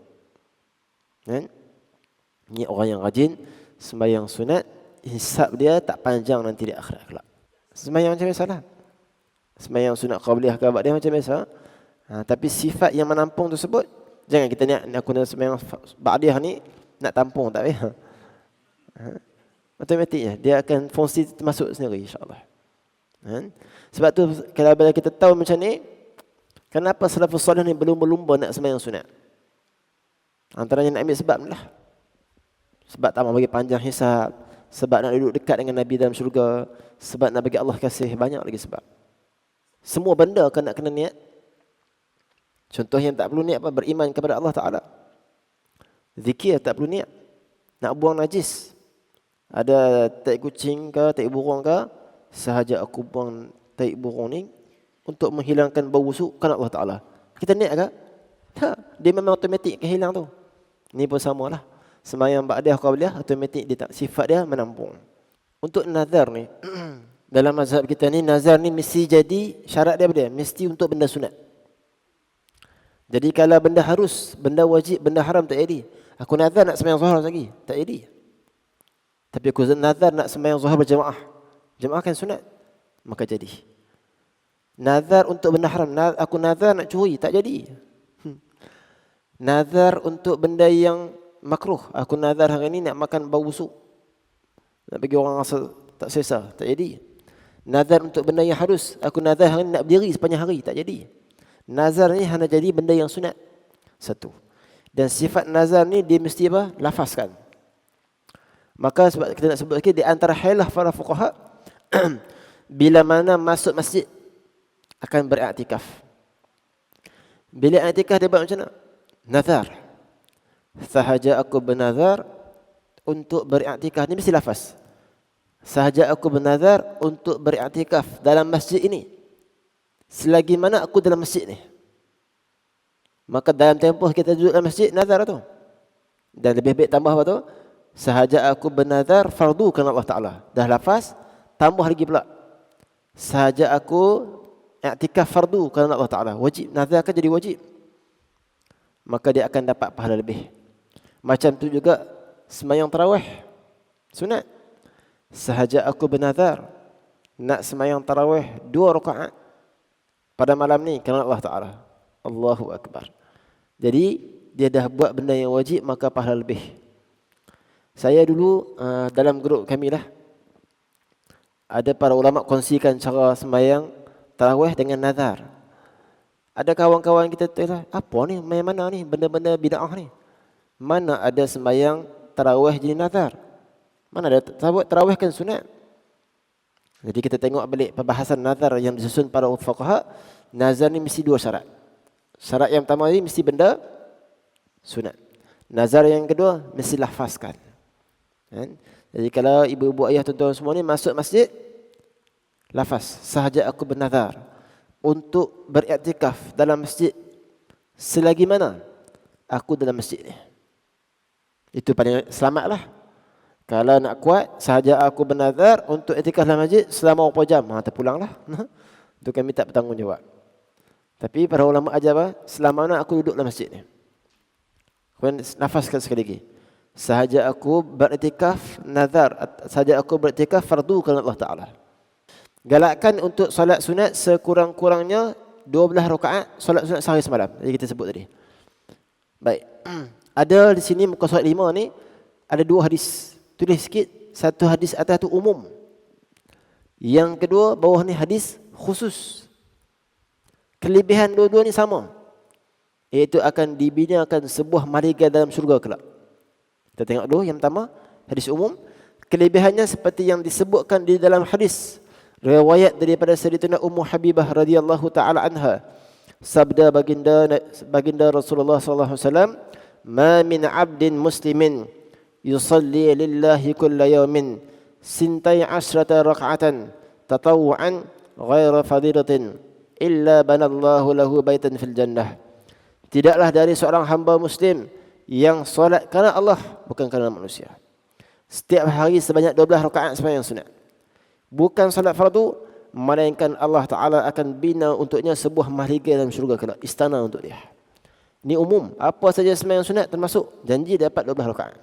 Ini orang yang rajin sembahyang sunat hisab dia tak panjang nanti di akhirat kelak. Sembahyang macam biasa lah. Sembahyang sunat qabliyah ke ba'diyah macam biasa. Tapi sifat yang menampung tersebut, jangan kita niat aku nak sembahyang ba'diyah ni nak tampung, tak payah. Automatiknya dia akan fungsi masuk sendiri insya-Allah. Sebab tu kalau bila kita tahu macam ni, kenapa salafus salih ni belum berlumba nak sembahyang sunat? Antaranya nak ambil sebab ni lah. Sebab tak mau bagi panjang hisab, sebab nak duduk dekat dengan Nabi dalam syurga, sebab nak bagi Allah kasih, banyak lagi sebab. Semua benda kena niat. Contoh yang tak perlu niat apa? Beriman kepada Allah Ta'ala. Zikir tak perlu niat. Nak buang najis, ada tai kucing ke, tai burung ke, sahaja aku buang tai burung ni untuk menghilangkan bau busuk kan Allah Ta'ala. Kita niat ke? Tak. Dia memang automatik kehilang tu. Ni pun samalah. Sembahyang ba'diyah qabliyah automatik dia tak, sifat dia menampung. Untuk nazar ni dalam mazhab kita ni, nazar ni mesti jadi syarat dia apa dia? Mesti untuk benda sunat. Jadi kalau benda harus, benda wajib, benda haram tak jadi. Aku nazar nak sembahyang zuhur lagi, tak jadi. Tapi aku nazar nak sembahyang zuhur berjamaah. Jamaah kan sunat, maka jadi. Nazar untuk benda haram, aku nazar nak curi, tak jadi. Nazar untuk benda yang makruh, aku nazar hari ni nak makan bau busuk, nak bagi orang rasa tak selesa, tak jadi. Nazar untuk benda yang harus, aku nazar hari ni nak berdiri sepanjang hari, tak jadi. Nazar ni hanya jadi benda yang sunat. Satu. Dan sifat nazar ni dia mesti apa? Lafazkan. Maka sebab kita nak sebut lagi, di antara hilah para fuqaha bila mana masuk masjid akan beriktikaf. Bila iktikaf dia buat macam mana? Nazar. Sahaja aku bernazar untuk beriktikaf, ni mesti lafaz. Sahaja aku bernazar untuk beriktikaf dalam masjid ini, selagi mana aku dalam masjid ni. Maka dalam tempoh kita duduk dalam masjid, nazar tu. Dan lebih baik tambah apa tu? Sahaja aku bernazar fardu kerana Allah Ta'ala. Dah lafaz, tambah lagi pula. Sahaja aku i'tikaf fardu kerana Allah Ta'ala. Wajib, nazar kan jadi wajib. Maka dia akan dapat pahala lebih. Macam tu juga sembahyang tarawih, sunat. Sahaja aku bernazar nak sembahyang tarawih 2 rakaat pada malam ni kerana Allah Ta'ala. Allahu Akbar. Jadi dia dah buat benda yang wajib, maka pahala lebih. Saya dulu dalam grup kami lah, ada para ulama kongsikan cara sembahyang tarawih dengan nazar. Ada kawan-kawan kita tu lah, apa ni, main mana ni, benda-benda bid'ah ni. Mana ada sembahyang tarawih jadi nazar? Mana ada? Tarawih kan sunat. Jadi kita tengok balik perbahasan nazar yang disusun para fuqaha. Nazar ni mesti 2 syarat. Syarat yang pertama ni mesti benda sunat. Nazar yang kedua mesti lafazkan. Kan? Jadi kalau ibu-ibu ayah tuan-tuan semua ni masuk masjid, lafaz, sahaja aku bernazar untuk beriktikaf dalam masjid selagi mana aku dalam masjid ni. Itu paling selamatlah. Kalau nak kuat, sahaja aku bernazar untuk iktikaf dalam masjid selama berapa jam, terpulanglah. Itu kami tak bertanggungjawab. Tapi para ulama ajar apa? Selama mana aku duduk dalam masjid ni. Kemudian nafaskan sekali lagi. Sahaja aku beriktikaf nazar, sahaja aku beriktikaf fardu kerana Allah Ta'ala. Galakkan untuk solat sunat sekurang-kurangnya 12 rakaat solat sunat sehari semalam. Jadi kita sebut tadi. Baik. Ada di sini muka surat 5 ni ada 2 hadis. Tulis sikit, satu hadis atas tu umum. Yang kedua bawah ni hadis khusus. Kelebihan dua-dua ni sama, iaitu akan dibinakan sebuah marga dalam syurga kelak. Kita tengok dulu yang pertama, hadis umum. Kelebihannya seperti yang disebutkan di dalam hadis riwayat daripada Sayyidatina Ummu Habibah radhiyallahu taala anha. Sabda baginda Rasulullah sallallahu alaihi wasallam, "Ma min 'abdin muslimin yusalli lillahi kulla yawmin sintai asyrata rak'atan tatawu'an ghaira fadilatin illa banallahu lahu baitan fil jannah." Tidaklah dari seorang hamba muslim yang solat kerana Allah, bukan kerana manusia, setiap hari sebanyak 12 rakaat sembahyang sunat, bukan solat fardu, melainkan Allah Ta'ala akan bina untuknya sebuah mahligai dalam syurga kelak, istana untuk dia. Ini umum, apa saja sembahyang sunat termasuk janji dapat 12 rakaat.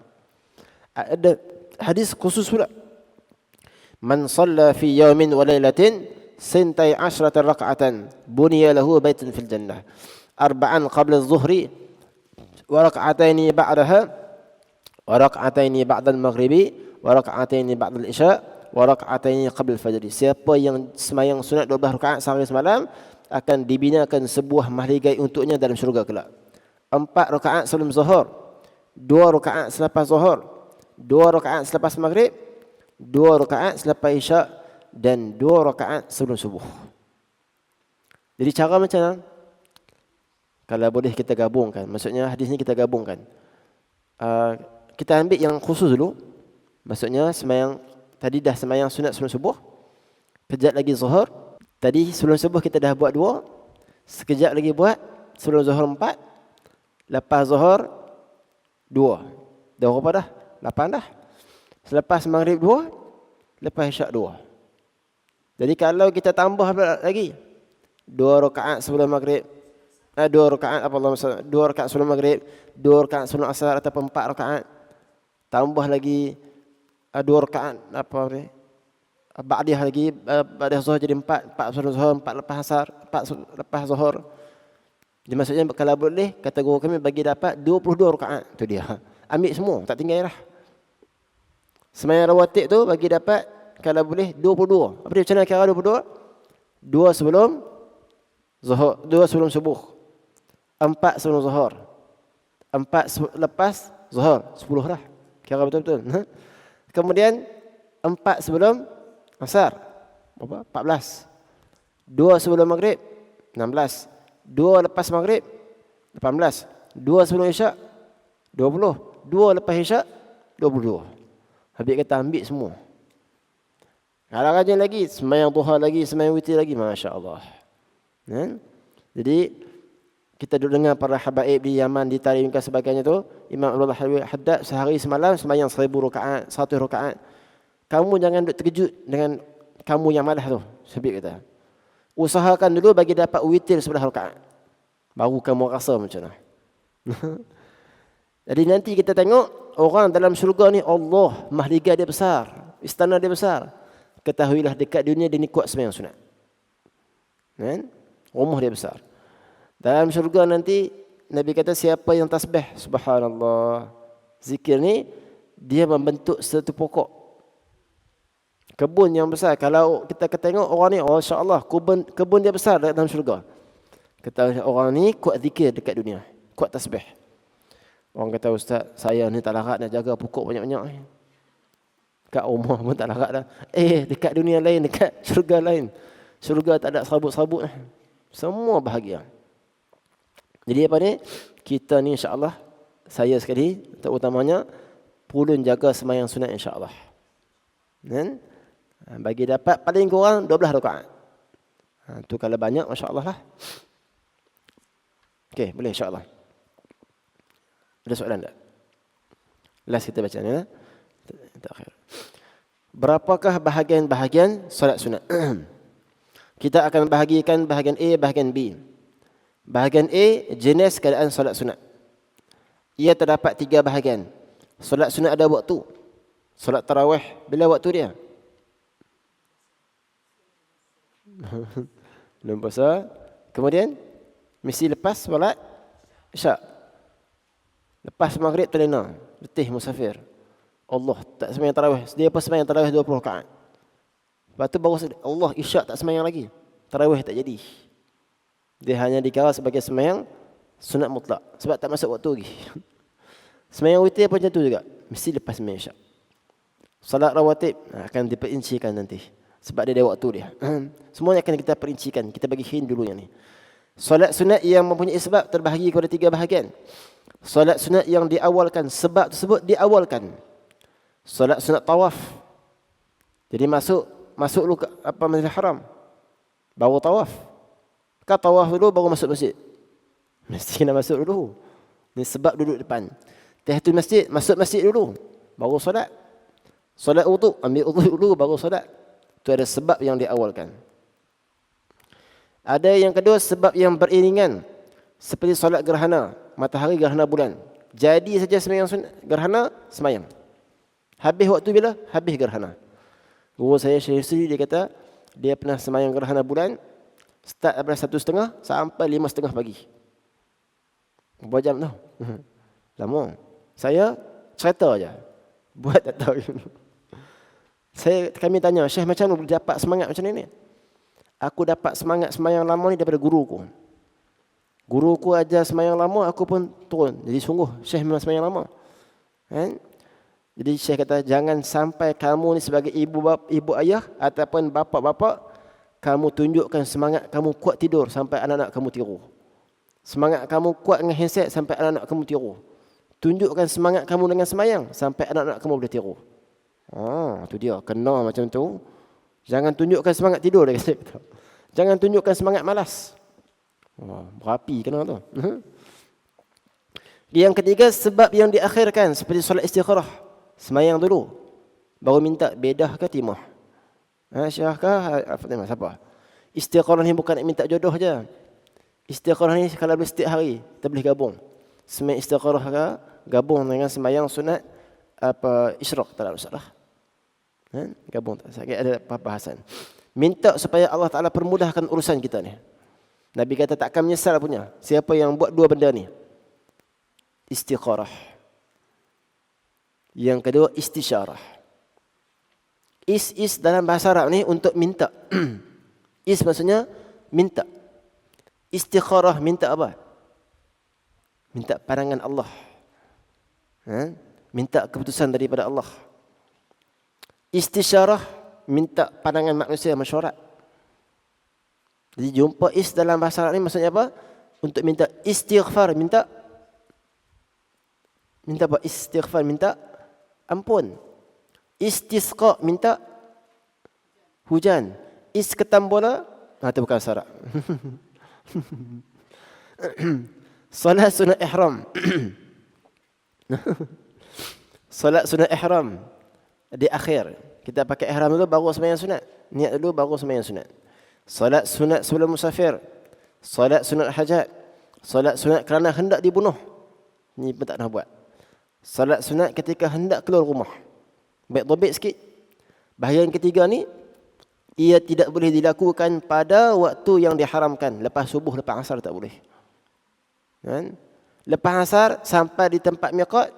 Ada hadis khusus pula. Man shalla fi yawmin wa lailatin sintai asyrata rak'atan buniya lahu baitun fil jannah. Arba'an qabla adh-dhuhri wa rak'ataini ba'daha wa rak'ataini ba'da al-maghribi wa rak'ataini ba'da al-isya wa rak'ataini qabla al-fajr. Siapa yang sembahyang sunat 12 rakaat sehari semalam akan dibinakan sebuah mahligai untuknya dalam syurga kelak. 4 rakaat sebelum zuhur, 2 rakaat selepas zuhur, 2 rakaat selepas maghrib, 2 rakaat selepas isyak dan 2 rakaat sebelum subuh. Jadi cara macam mana? Kalau boleh kita gabungkan, maksudnya hadis ni kita gabungkan. Kita ambil yang khusus dulu. Maksudnya sembahyang tadi dah sembahyang sunat sebelum subuh, kejap lagi zuhur. Tadi sebelum subuh kita dah buat 2, sekejap lagi buat sebelum zuhur 4, lepas zuhur 2. Dah berapa dah? 8 dah. Selepas maghrib 2, lepas isyak 2. Jadi kalau kita tambah lagi 2 rakaat sebelum maghrib, 2 rakaat apa Allah maksud, 2 rakaat sebelum maghrib, 2 rakaat sebelum asar ataupun 4 rakaat, tambah lagi 2 rakaat apa ni? Ba'diyah lagi, ba'diyah zuhur jadi 4 sebelum zuhur, 4 lepas asar, 4 lepas zuhur. Jadi maksudnya kalau boleh kata guru kami bagi dapat 22 rakaat tu dia. Ambil semua, tak tinggal dah. Sembahyang rawatib tu bagi dapat kalau boleh 22. Apa dia macam mana kira 22? 2 sebelum zuhur, 2 sebelum subuh, 4 sebelum zuhur, 4 lepas zuhur, 10 dah. Kira betul-betul. Kemudian 4 sebelum asar, berapa? 14. 2 sebelum maghrib, 16. 2 lepas maghrib, 18. 2 sebelum isyak, 20. 2 lepas isyak, 22. Habis kata ambil semua. Kalau rajin lagi, sembahyang duha lagi, sembahyang witir lagi, masya-Allah. Jadi kita duduk dengar para habaib di Yaman, di Tarim dan sebagainya tu, Imam Abdullah Haddad sehari semalam sembahyang 1000 rakaat, 100 rakaat. Kamu jangan duk terkejut dengan kamu yang malas tu, sebab kata. Usahakan dulu bagi dapat witir 11 rakaat. Baru kamu rasa macam mana. Jadi nanti kita tengok orang dalam syurga ni, Allah mahligai dia besar, istana dia besar. Ketahuilah dekat dunia dia ni kuat sembahyang sunat. Kan? Rumah dia besar. Dalam syurga nanti Nabi kata siapa yang tasbih, subhanallah, zikir ni dia membentuk satu pokok kebun yang besar. Kalau kita tengok orang ni, oh insya-Allah kebun dia besar dalam syurga. Kata orang ni kuat zikir dekat dunia, kuat tasbih. Orang kata, ustaz, saya ni tak larat nak jaga pokok banyak-banyak. Kat rumah pun tak larat dah. Dekat dunia lain, dekat syurga lain. Syurga tak ada serabut-serabut. Semua bahagia. Jadi apa ni? Kita ni insya-Allah, saya sekali terutamanya, perlu jaga sembahyang sunat insya-Allah. Dan bagi dapat paling kurang 12 rakaat. Tu kalau banyak masya-Allah lah. Okey, boleh insya-Allah. Ada soalan tak? Last kita baca ni. Terakhir. Berapakah bahagian-bahagian solat sunat? Kita akan bahagikan bahagian A, bahagian B. Bahagian A, jenis keadaan solat sunat. Ia terdapat 3 bahagian. Solat sunat ada waktu. Solat tarawih, bila waktu dia? Belum puasa. Kemudian, mesti lepas solat isyak. Lepas maghrib terlena, letih musafir. Allah tak sembahyang tarawih. Dia apa sembahyang tarawih 20 rakaat. Lepas tu baru Allah isyak tak sembahyang lagi. Tarawih tak jadi. Dia hanya dikira sebagai sembahyang sunat mutlak sebab tak masuk waktu lagi. Sembahyang witir pun macam tu juga. Mesti lepas sembahyang isyak. Salat rawatib akan diperincikan nanti sebab dia ada waktu dia. Semuanya akan kita perincikan. Kita bagi hint dulu yang ni. Salat sunat yang mempunyai sebab terbahagi kepada 3 bahagian. Salat sunat yang diawalkan, sebab tersebut diawalkan. Salat sunat tawaf. Jadi masuk dulu ke apa Masjidil Haram. Baru tawaf. Kan tawaf dulu baru masuk masjid. Mesti kena masuk dulu. Ini sebab duduk depan. Tahiyatul masjid, masuk masjid dulu. Baru solat. Solat wudu, ambil wudu dulu baru solat. Itu ada sebab yang diawalkan. Ada yang kedua sebab yang beriringan. Seperti solat gerhana, matahari gerhana bulan. Jadi saja sembahyang gerhana, sembahyang. Habis waktu bila? Habis gerhana. Guru saya Syekh Yusri, dia kata dia pernah sembahyang gerhana bulan start daripada 1:30 sampai 5:30 pagi. Berapa jam tu? Lama. Saya cerita je. Buat tak tahu. Kami tanya, Syekh macam mana boleh dapat semangat macam ni? Aku dapat semangat sembahyang lama ni daripada guruku. Guruku ajar sembahyang lama, aku pun turun. Jadi sungguh Syekh memang sembahyang lama. Kan? Jadi Syekh kata, jangan sampai kamu ni sebagai ibu ayah ataupun bapa-bapa, kamu tunjukkan semangat kamu kuat tidur sampai anak-anak kamu tiru. Semangat kamu kuat dengan handset sampai anak-anak kamu tiru. Tunjukkan semangat kamu dengan sembahyang sampai anak-anak kamu boleh tiru. Tu dia, kena macam tu. Jangan tunjukkan semangat tidur, dia kata. Jangan tunjukkan semangat malas. Berapi kena tu. Yang ketiga, sebab yang diakhirkan seperti solat istikharah. Semayang dulu, baru minta bedah ke timah. Syah ke Fatimah, siapa? Istikharah ni bukan nak minta jodoh je. Istikharah ni kalau boleh setiap hari, kita boleh gabung. Semayang istikharah ke, gabung dengan semayang sunat isyraq, tak ada masalah. Gabung tak sakit, ada bahasan. Minta supaya Allah Ta'ala permudahkan urusan kita ni. Nabi kata takkan menyesal punya siapa yang buat dua benda ni. Istikharah. Yang kedua istisyarah. Is dalam bahasa Arab ni untuk minta. Is maksudnya minta. Istikharah minta apa? Minta pandangan Allah. Minta keputusan daripada Allah. Istisyarah minta pandangan manusia, mesyuarat. Jadi jumpa is dalam bahasa Arab ni maksudnya apa? Untuk minta istighfar, minta apa? Istighfar, minta ampun. Istisqa, minta hujan. Isketam bola, itu bukan bahasa Arab. Salat sunat ihram. Salat sunat ihram di akhir. Kita pakai ihram dulu baru sembahyang sunat. Niat dulu baru sembahyang sunat. Salat sunat sebelum musafir. Salat sunat hajat. Salat sunat kerana hendak dibunuh. Ni pun tak nak buat. Salat sunat ketika hendak keluar rumah. Baik dobit sikit. Bahagian ketiga ni, ia tidak boleh dilakukan pada waktu yang diharamkan. Lepas subuh, lepas asar tak boleh. Kan? Lepas asar sampai di tempat miqat,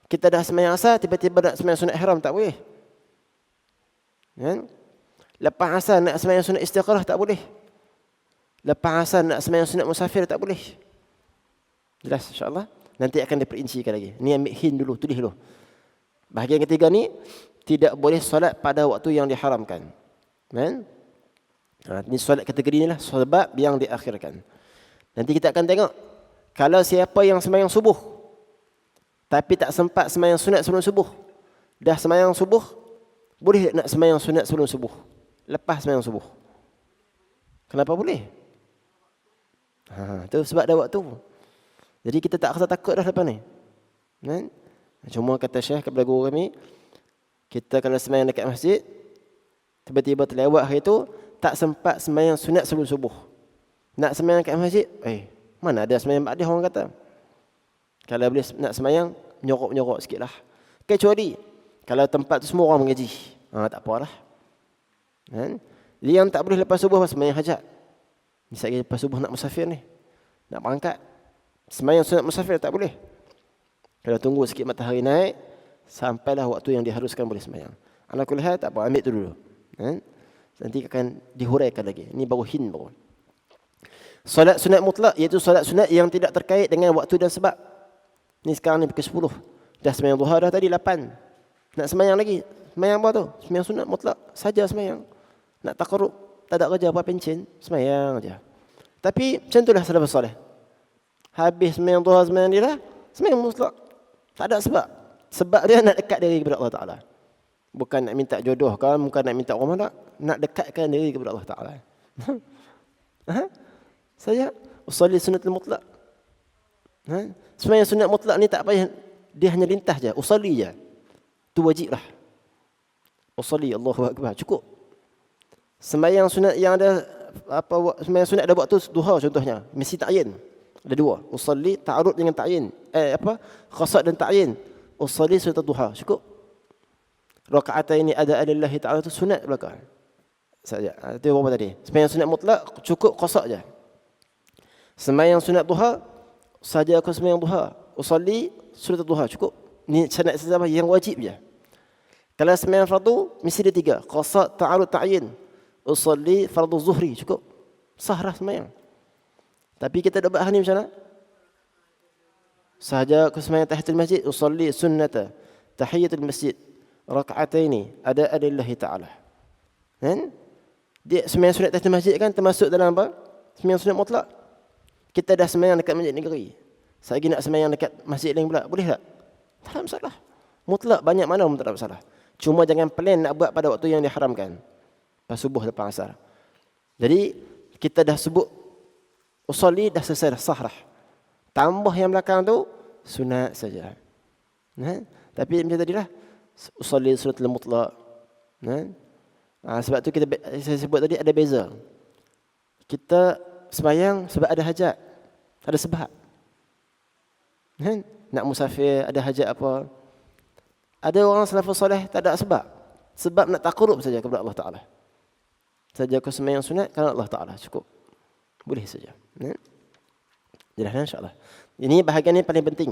kita dah sembahyang asar, tiba-tiba nak sembahyang sunat ihram, tak boleh. Kan? Lepas asar nak sembahyang sunat istikharah, tak boleh. Lepas asar nak sembahyang sunat musafir, tak boleh. Jelas insya-Allah. Nanti akan diperincikan lagi. Ni ambil hin dulu, tulis dulu. Bahagian ketiga ni, tidak boleh solat pada waktu yang diharamkan. Kan? Ini solat kategori ni lah, sebab yang diakhirkan. Nanti kita akan tengok, kalau siapa yang sembahyang subuh, tapi tak sempat sembahyang sunat sebelum subuh, dah sembahyang subuh, boleh nak sembahyang sunat sebelum subuh, lepas sembahyang subuh? Kenapa boleh? Itu sebab ada waktu. Jadi kita tak rasa takut dah lepas ni. Kan? Cuma kata Syekh kepada guru kami, kita kalau sembahyang dekat masjid, tiba-tiba terlewat hari itu, tak sempat sembahyang sunat sebelum subuh. Nak sembahyang dekat masjid, mana ada sembahyang ba'dih orang kata. Kalau boleh nak sembahyang, menyorok-menyorok sikit lah. Kecuali, kalau tempat tu semua orang mengaji, tak apalah. Kan? Jadi yang tak boleh lepas subuh, sembahyang hajat. Misalnya lepas subuh nak musafir ni, nak berangkat, sembahyang sunat musafir tak boleh. Kalau tunggu sikit matahari naik, sampailah waktu yang diharuskan boleh sembahyang. Ala kulli hal, tak apa, ambil tu dulu. Nanti akan dihuraikan lagi. Ini baru hin baru. Solat sunat mutlak, iaitu solat sunat yang tidak terkait dengan waktu dan sebab. Ni sekarang ni pukul 10. Dah sembahyang duha dah tadi 8. Nak sembahyang lagi. Sembahyang apa tu? Sembahyang sunat mutlak. Saja sembahyang. Nak taqarrub, tak ada kerja apa pencen, sembahyang aja. Tapi macam itulah salafus soleh. Habis sembahyang duha, sembahyang dia dah, sembahyang mutlak. Tak ada sebab. Sebab dia nak dekat diri kepada Allah Ta'ala. Bukan nak minta jodoh kan, bukan nak minta orang, nak dekatkan diri kepada Allah Ta'ala. Saya usolli sunatul mutlak. Sembahyang sunat mutlak ni tak payah, dia hanya lintas je, usolli je. Tu wajib lah. Usolli Allahu Akbar, cukup. Sembahyang sunat yang ada sembahyang sunat ada waktu duha contohnya, mesti ta'yin. Ada dua, usolli ta'arud dengan ta'yin. Qasad dan ta'yin. Usolli sunat duha, cukup. Rakaataini ada lillahi ta'ala itu sunat belaka saja. Itu apa tadi? Sembahyang sunat mutlak cukup qasa je. Sembahyang sunat duha saja aku sembahyang duha, usolli sunat duha cukup. Ni sunat saja yang wajib je. Kalau sembahyang fardu mesti ada 3, qasa, ta'arud, ta'yin. Usolli fardu zuhri cukup. Sah dah sembahyang. Tapi kita dah buat ni macam mana? Sahaja aku sembahyang tahiyatul masjid, usolli sunnata tahiyatul masjid raka'ataini ada lillahi ta'ala. Kan? Dia sembahyang sunat tahiyatul masjid kan termasuk dalam apa? Sembahyang sunat mutlak. Kita dah sembahyang dekat masjid negeri. Saya lagi nak sembahyang dekat masjid lain pula. Boleh tak? Tak ada masalah. Mutlak banyak mana pun tak ada masalah. Cuma jangan plan nak buat pada waktu yang diharamkan. Pas subuh lepas asar. Jadi kita dah sebut usolli dah selesai dah, sah dah. Tambah yang belakang tu sunat saja. Tapi macam tadilah usolli sunatul mutlaq. Sebab tu saya sebut tadi ada beza. Kita sembahyang sebab ada hajat, ada sebab. Nak musafir ada hajat apa? Ada orang salafus soleh tak ada sebab. Sebab nak taqarrub saja kepada Allah Taala. Saja aku sembahyang sunat kerana Allah Taala cukup. Boleh saja. Jelas insya-Allah. Ini bahagian yang paling penting.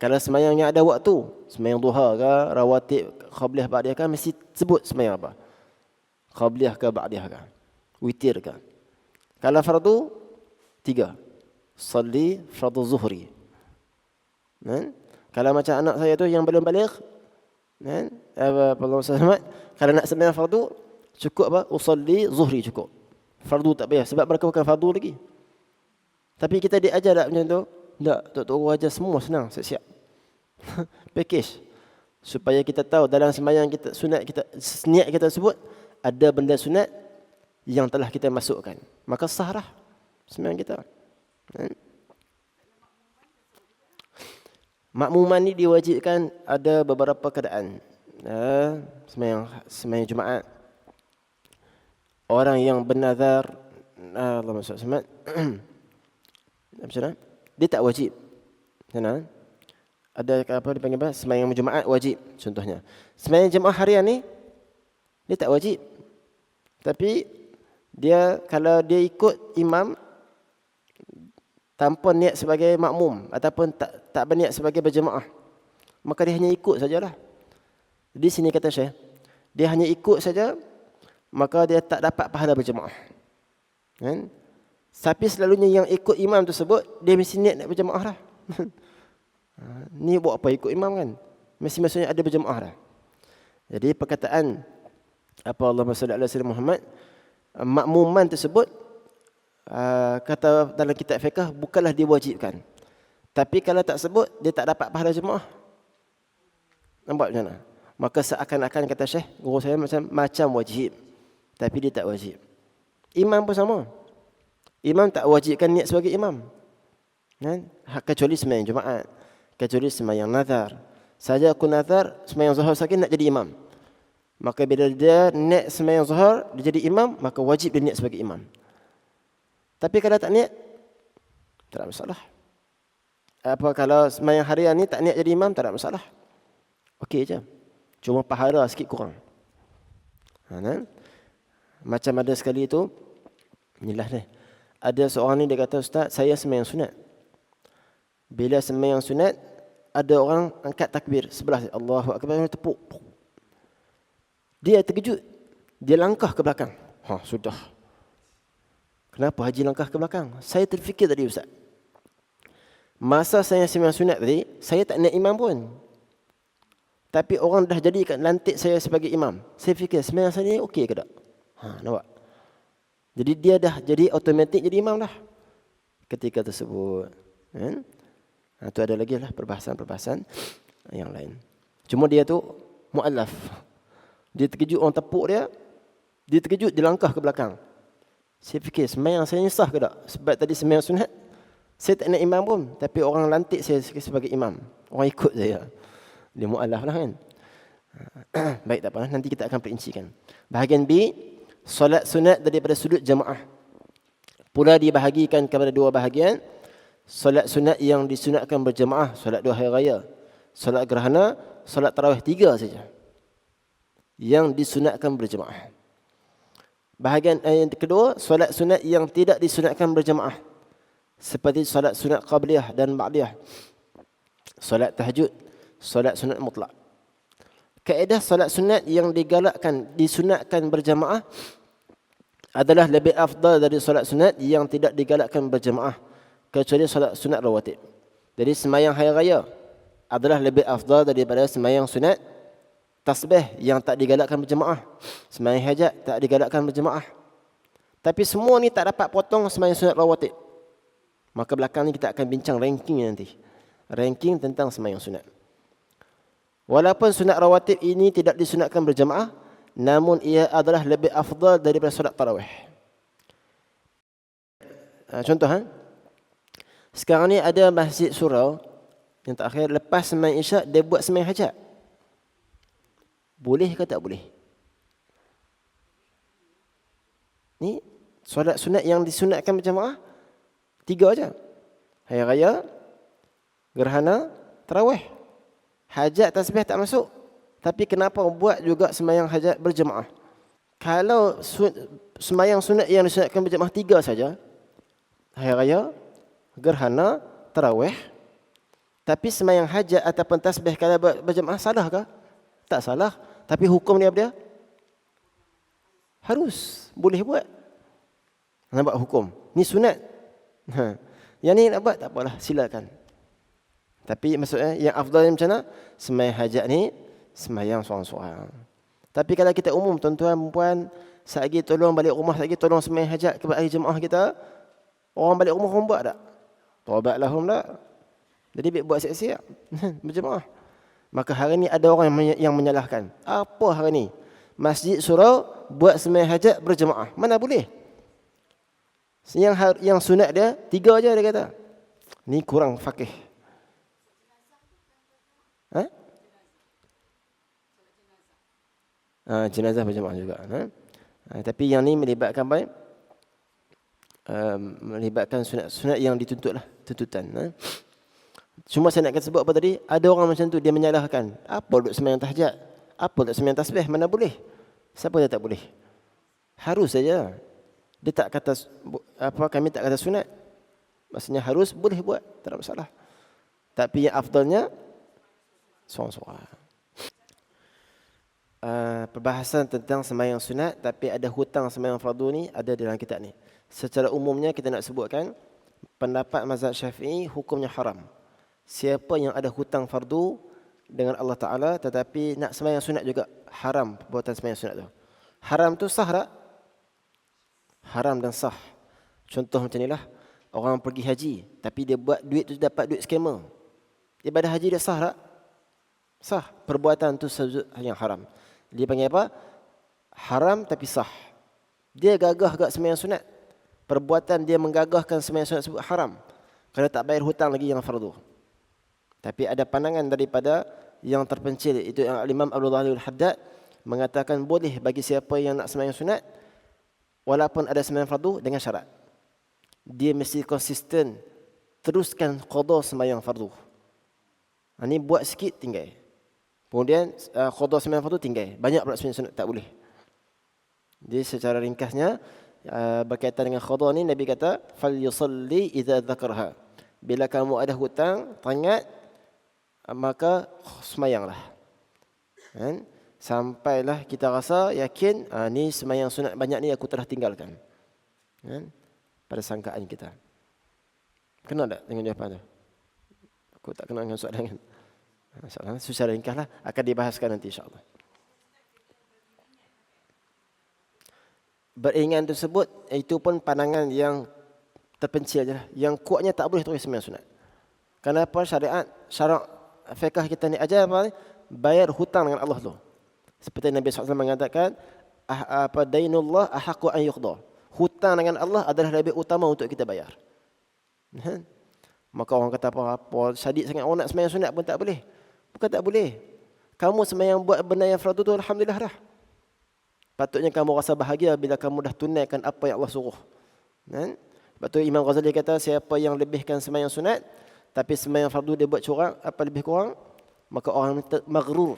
Kalau sembahyangnya ada waktu, sembahyang duha ke, rawatib, qabliyah, ba'diyah kan mesti sebut sembahyang apa. Qabliyah ke, ba'diyah ke, witir ke. Kalau fardu 3. Salli fardu zuhri. Kalau macam anak saya tu yang belum baligh, kalau nak sembahyang fardu cukup apa? Usalli zuhri cukup. Fardu tak payah sebab mereka bukan fardu lagi. Tapi kita diajar tak macam tu? Tak, tok ajar semua senang, siap-siap. Package. Supaya kita tahu dalam sembahyang kita, sunat kita, niat kita sebut ada benda sunat yang telah kita masukkan. Maka sah dah sembahyang kita. Makmuman ni diwajibkan ada beberapa keadaan. Sembahyang Jumaat. Orang yang bernazar, Allahumma salli alaihi wasallam. Macam mana? Dia tak wajib. Macam mana? Ada apa dipanggil apa? Sembahyang Jumaat wajib contohnya. Sembahyang jemaah harian ni dia tak wajib. Tapi dia kalau dia ikut imam tanpa niat sebagai makmum ataupun tak berniat sebagai berjemaah, maka dia hanya ikut sajalah. Di sini kata Syekh, dia hanya ikut saja, maka dia tak dapat pahala berjemaah. Kan? Tapi selalunya yang ikut imam tersebut dia mesti niat nak berjemaah dah. Ni buat apa ikut imam kan? Mesti maksudnya ada berjemaah dah. Jadi perkataan apa Allahumma salli ala sayyidina Muhammad, makmuman tersebut kata dalam kitab fiqh bukanlah diwajibkan. Tapi kalau tak sebut dia tak dapat pahala jemaah. Nampak macam mana? Maka seakan-akan kata Syekh, guru saya macam wajib. Tapi dia tak wajib. Imam pun sama. Imam tak wajibkan niat sebagai imam. Kan? Kecuali sembahyang Jumaat, kecuali sembahyang nazar. Saja aku nazar sembahyang zuhur saja nak jadi imam. Maka bila dia niat sembahyang zuhur dia jadi imam, maka wajib dia niat sebagai imam. Tapi kalau tak niat, tak ada masalah. Apa kalau sembahyang harian ni tak niat jadi imam, tak ada masalah. Okey je. Cuma pahala sikit kurang. Macam ada sekali itu, inilah ni. Ada seorang ni dia kata, Ustaz, saya sembahyang sunat. Bila sembahyang sunat, ada orang angkat takbir sebelah saya. Allahu Akbar, tepuk. Dia terkejut. Dia langkah ke belakang. Sudah. Kenapa haji langkah ke belakang? Saya terfikir tadi, Ustaz. Masa saya sembahyang sunat tadi, saya tak niat imam pun. Tapi orang dah jadikan lantik saya sebagai imam. Saya fikir sembahyang saya ni okey ke tak? Nampak? Jadi dia dah jadi automatik jadi imam dah ketika tersebut. Itu ada lagi lah perbahasan-perbahasan yang lain. Cuma dia tu mu'allaf. Dia terkejut orang tepuk dia. Dia terkejut, dia langkah ke belakang. Saya fikir sembahyang saya ni sah ke tak? Sebab tadi sembahyang sunat saya tak nak imam pun, tapi orang lantik saya sebagai imam. Orang ikut saya. Dia mu'allaf lah kan. Baik, tak apa, nanti kita akan perincikan. Bahagian B, solat sunat daripada sudut jamaah. Pula dibahagikan kepada 2 bahagian. Solat sunat yang disunatkan berjamaah, solat 2 hari raya. Solat gerhana, solat tarawih 3 saja. yang disunatkan berjemaah. Bahagian yang kedua, solat sunat yang tidak disunatkan berjemaah. Seperti solat sunat qabliyah dan ba'diyah. Solat tahajud, solat sunat mutlak. Kaedah solat sunat yang digalakkan, disunatkan berjemaah adalah lebih afdal dari solat sunat yang tidak digalakkan berjemaah, kecuali solat sunat rawatib. Jadi sembahyang hari raya adalah lebih afdal daripada sembahyang sunat tasbih yang tak digalakkan berjemaah. Sembahyang hajat tak digalakkan berjemaah. Tapi semua ni tak dapat potong sembahyang sunat rawatib. Maka belakang ni kita akan bincang ranking nanti. Ranking tentang sembahyang sunat. Walaupun sunat rawatib ini tidak disunatkan berjemaah, namun ia adalah lebih afdal daripada solat tarawih. Contoh, sekarang ni ada masjid surau yang terakhir, lepas sembahyang isyak dia buat sembahyang hajat. Boleh ke tak boleh? Ni solat sunat yang disunatkan berjemaah 3 aja. Hari raya, gerhana, tarawih. Hajat tasbih tak masuk. Tapi kenapa buat juga sembahyang hajat berjemaah? Kalau sembahyang sunat yang disunatkan berjemaah 3 saja, hari raya, gerhana, tarawih, tapi sembahyang hajat ataupun tasbih kalau berjemaah, salah ke? Tak salah. Tapi hukum dia apa dia? Harus. Boleh buat. Nampak hukum? Ni sunat. Yang ni nak buat tak apalah, silakan. Tapi maksudnya yang afdal macam mana? Sembahyang hajat ni sembahyang seorang-seorang. Tapi kalau kita umum, tuan-tuan puan, satgi tolong balik rumah, satgi tolong sembahyang hajat kepada ahli jemaah kita, orang balik rumah orang buat tak? Taubatlah orang tak? Jadi buat siap-siap berjemaah. Maka hari ni ada orang yang menyalahkan. Apa hari ni? Masjid surau buat sembahyang hajat berjemaah. Mana boleh? Yang sunat dia 3 aja dia kata. Ni kurang fakih. Jenazah berjemaah juga. Tapi yang ni melibatkan apa? Melibatkan sunat yang dituntutlah, tuntutan. Cuma saya nak sebut apa tadi? Ada orang macam tu, dia menyalahkan. Apa duk sembahyang tahajud? Apa duk sembahyang tasbih? Mana boleh? Siapa dia tak boleh? Harus saja. Dia tak kata apa, kami tak kata sunat. Maksudnya harus, boleh buat, tak ada masalah. Tapi yang afdalnya seorang-seorang. Perbahasan tentang sembahyang sunat tapi ada hutang sembahyang fardu ni ada dalam kitab ni. Secara umumnya kita nak sebutkan pendapat mazhab Syafi'i hukumnya haram. Siapa yang ada hutang fardu dengan Allah Ta'ala tetapi nak sembahyang sunat juga, haram perbuatan sembahyang sunat tu. Haram tu sah tak? Haram dan sah. Contoh macam inilah, orang pergi haji tapi dia buat duit tu dapat duit scammer. Ibadah haji dia sah tak? Sah. Perbuatan tu yang haram. Dia panggil apa? Haram tapi sah. Dia gagah agak sembahyang sunat. Perbuatan dia menggagahkan sembahyang sunat sebut haram. Kerana tak bayar hutang lagi yang fardu. Tapi ada pandangan daripada yang terpencil, itu Imam Abdul Ghani Al-Haddad mengatakan boleh bagi siapa yang nak sembahyang sunat walaupun ada sembahyang fardu dengan syarat. Dia mesti konsisten teruskan qada sembahyang fardu. Ini buat sikit tinggal. Kemudian qada sembahyang fardu tinggal. Banyak pula sembahyang sunat tak boleh. Jadi secara ringkasnya berkaitan dengan qada ni Nabi kata fal yusalli idza dzakarha. Bila kamu ada hutang, teringat, maka sembahyanglah. Kan? Sampailah kita rasa yakin ni sembahyang sunat banyak ni aku telah tinggalkan. Kan? Pada sangkaan kita. Kena tak dengan jawapan tu? Aku tak kena dengan soalan kan? InsyaAllah secara ringkaslah akan dibahaskan nanti insyaAllah. Beringat tersebut itu pun pandangan yang terpencil je lah. Yang kuatnya tak boleh terus sembahyang sunat. Kenapa? Syarak fiqh kita ni ajar apa? Bayar hutang dengan Allah tu. Seperti Nabi SAW mengatakan apa, dainullah ahaqqu an yuqda. Hutang dengan Allah adalah lebih utama untuk kita bayar. Maka orang kata apa syadid sangat orang nak sembahyang sunat pun tak boleh. Bukan tak boleh. Kamu sembahyang buat benda yang fardu tu alhamdulillah dah. Patutnya kamu rasa bahagia bila kamu dah tunaikan apa yang Allah suruh. Kan? Sebab tu Imam Ghazali kata siapa yang lebihkan sembahyang sunat tapi sembahyang fardu dia buat curang, apa lebih kurang, maka orang maghrur,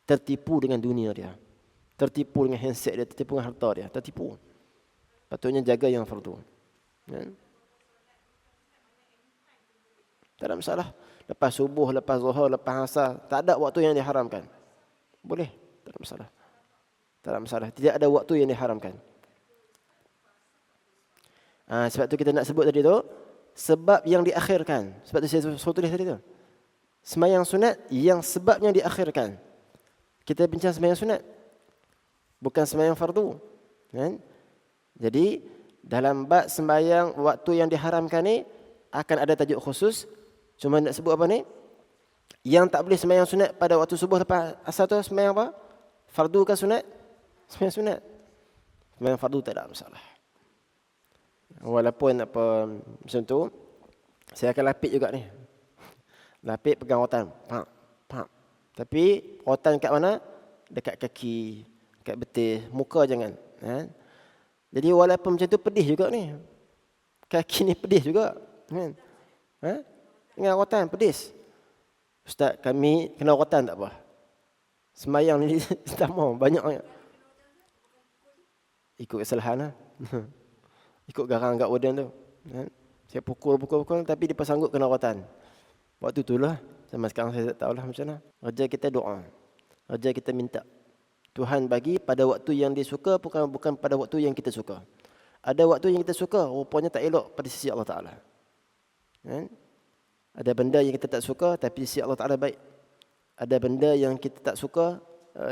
tertipu dengan dunia dia, tertipu dengan handset dia, tertipu dengan harta dia, tertipu. Patutnya jaga yang fardu. Kan? Tak ada masalah. Lepas subuh, lepas zuhur, lepas asar, tak ada waktu yang diharamkan. Boleh, tak ada masalah. Tak ada masalah. Tidak ada waktu yang diharamkan. Sebab tu kita nak sebut tadi tu, sebab yang diakhirkan. Sebab tu saya tulis tadi tu. Sembahyang sunat yang sebabnya diakhirkan. Kita bincang sembahyang sunat, bukan sembahyang fardu. Kan? Jadi, dalam bab sembahyang waktu yang diharamkan ni, akan ada tajuk khusus. Cuma nak sebut apa ni? Yang tak boleh sembahyang sunat pada waktu subuh lepas asar tu sembahyang apa? Fardu ke sunat? Sembahyang sunat. Sembahyang fardu tak ada masalah. Walaupun apa macam tu, saya akan lapik juga ni. Lapik pegang rotan. Pak, pak. Tapi rotan kat mana? Dekat kaki, dekat betis, muka jangan. Jadi walaupun macam tu pedih juga ni. Kaki ni pedih juga. Kan? Dengan rotan pedis. Ustaz, kami kena rotan tak apa. Sembayang ni tak mau banyak. Ikut kesalahan lah. Ikut garang kat badan tu. Saya pukul, tapi dia sanggup kena rotan. Waktu tu lah. Sama sekarang saya tak tahulah macam mana. Kerja kita doa. Kerja kita minta. Tuhan bagi pada waktu yang dia suka, bukan pada waktu yang kita suka. Ada waktu yang kita suka, rupanya tak elok pada sisi Allah Ta'ala. Ada benda yang kita tak suka, tapi sisi Allah Ta'ala baik. Ada benda yang kita tak suka,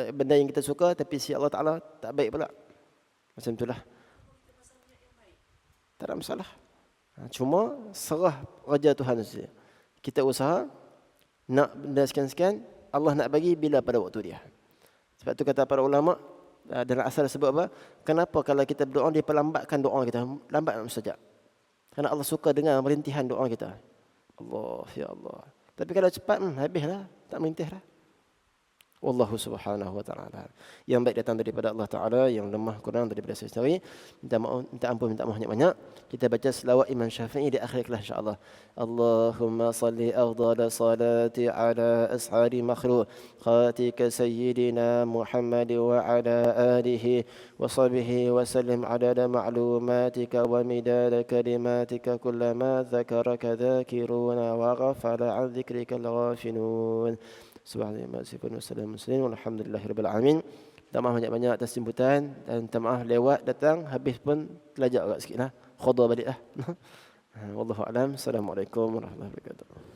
benda yang kita suka, tapi sisi Allah Ta'ala tak baik pula. Macam itulah. Tak ada masalah. Cuma serah raja Tuhan saja. Kita usaha nak benda sekian-sekian, Allah nak bagi bila pada waktu dia. Sebab tu kata para ulama dalam asal sebab apa? Kenapa kalau kita berdoa dia perlambatkan doa kita, lambat sekejap. Kerana Allah suka dengar merintihan doa kita. Allah, ya Allah. Tapi kalau cepat habislah, tak merintih dah. Wallahu subhanahu wa ta'ala. Yang baik datang daripada Allah Ta'ala, yang lemah kurang daripada saya sendiri. Minta ampun, minta maaf banyak-banyak. Kita baca selawat Imam Syafi'i di akhir kelas insya-Allah. Allahumma salli afdal salati ala ashari makhluqatika sayyidina Muhammad wa ala alihi wa sahbihi wa sallim adada ma'lumatika wa midada kalimatika kullama dzakaraka dzakiruna wa ghafala an dzikrika al-ghafilun. Subhanallah, wassalamualaikum walhamdulillahirabbil alamin. Minta maaf banyak-banyak atas jemputan dan minta maaf lewat datang habis pun telajak agak sikitlah. Khuda baliklah. Wallahu a'lam. Assalamualaikum warahmatullahi wabarakatuh.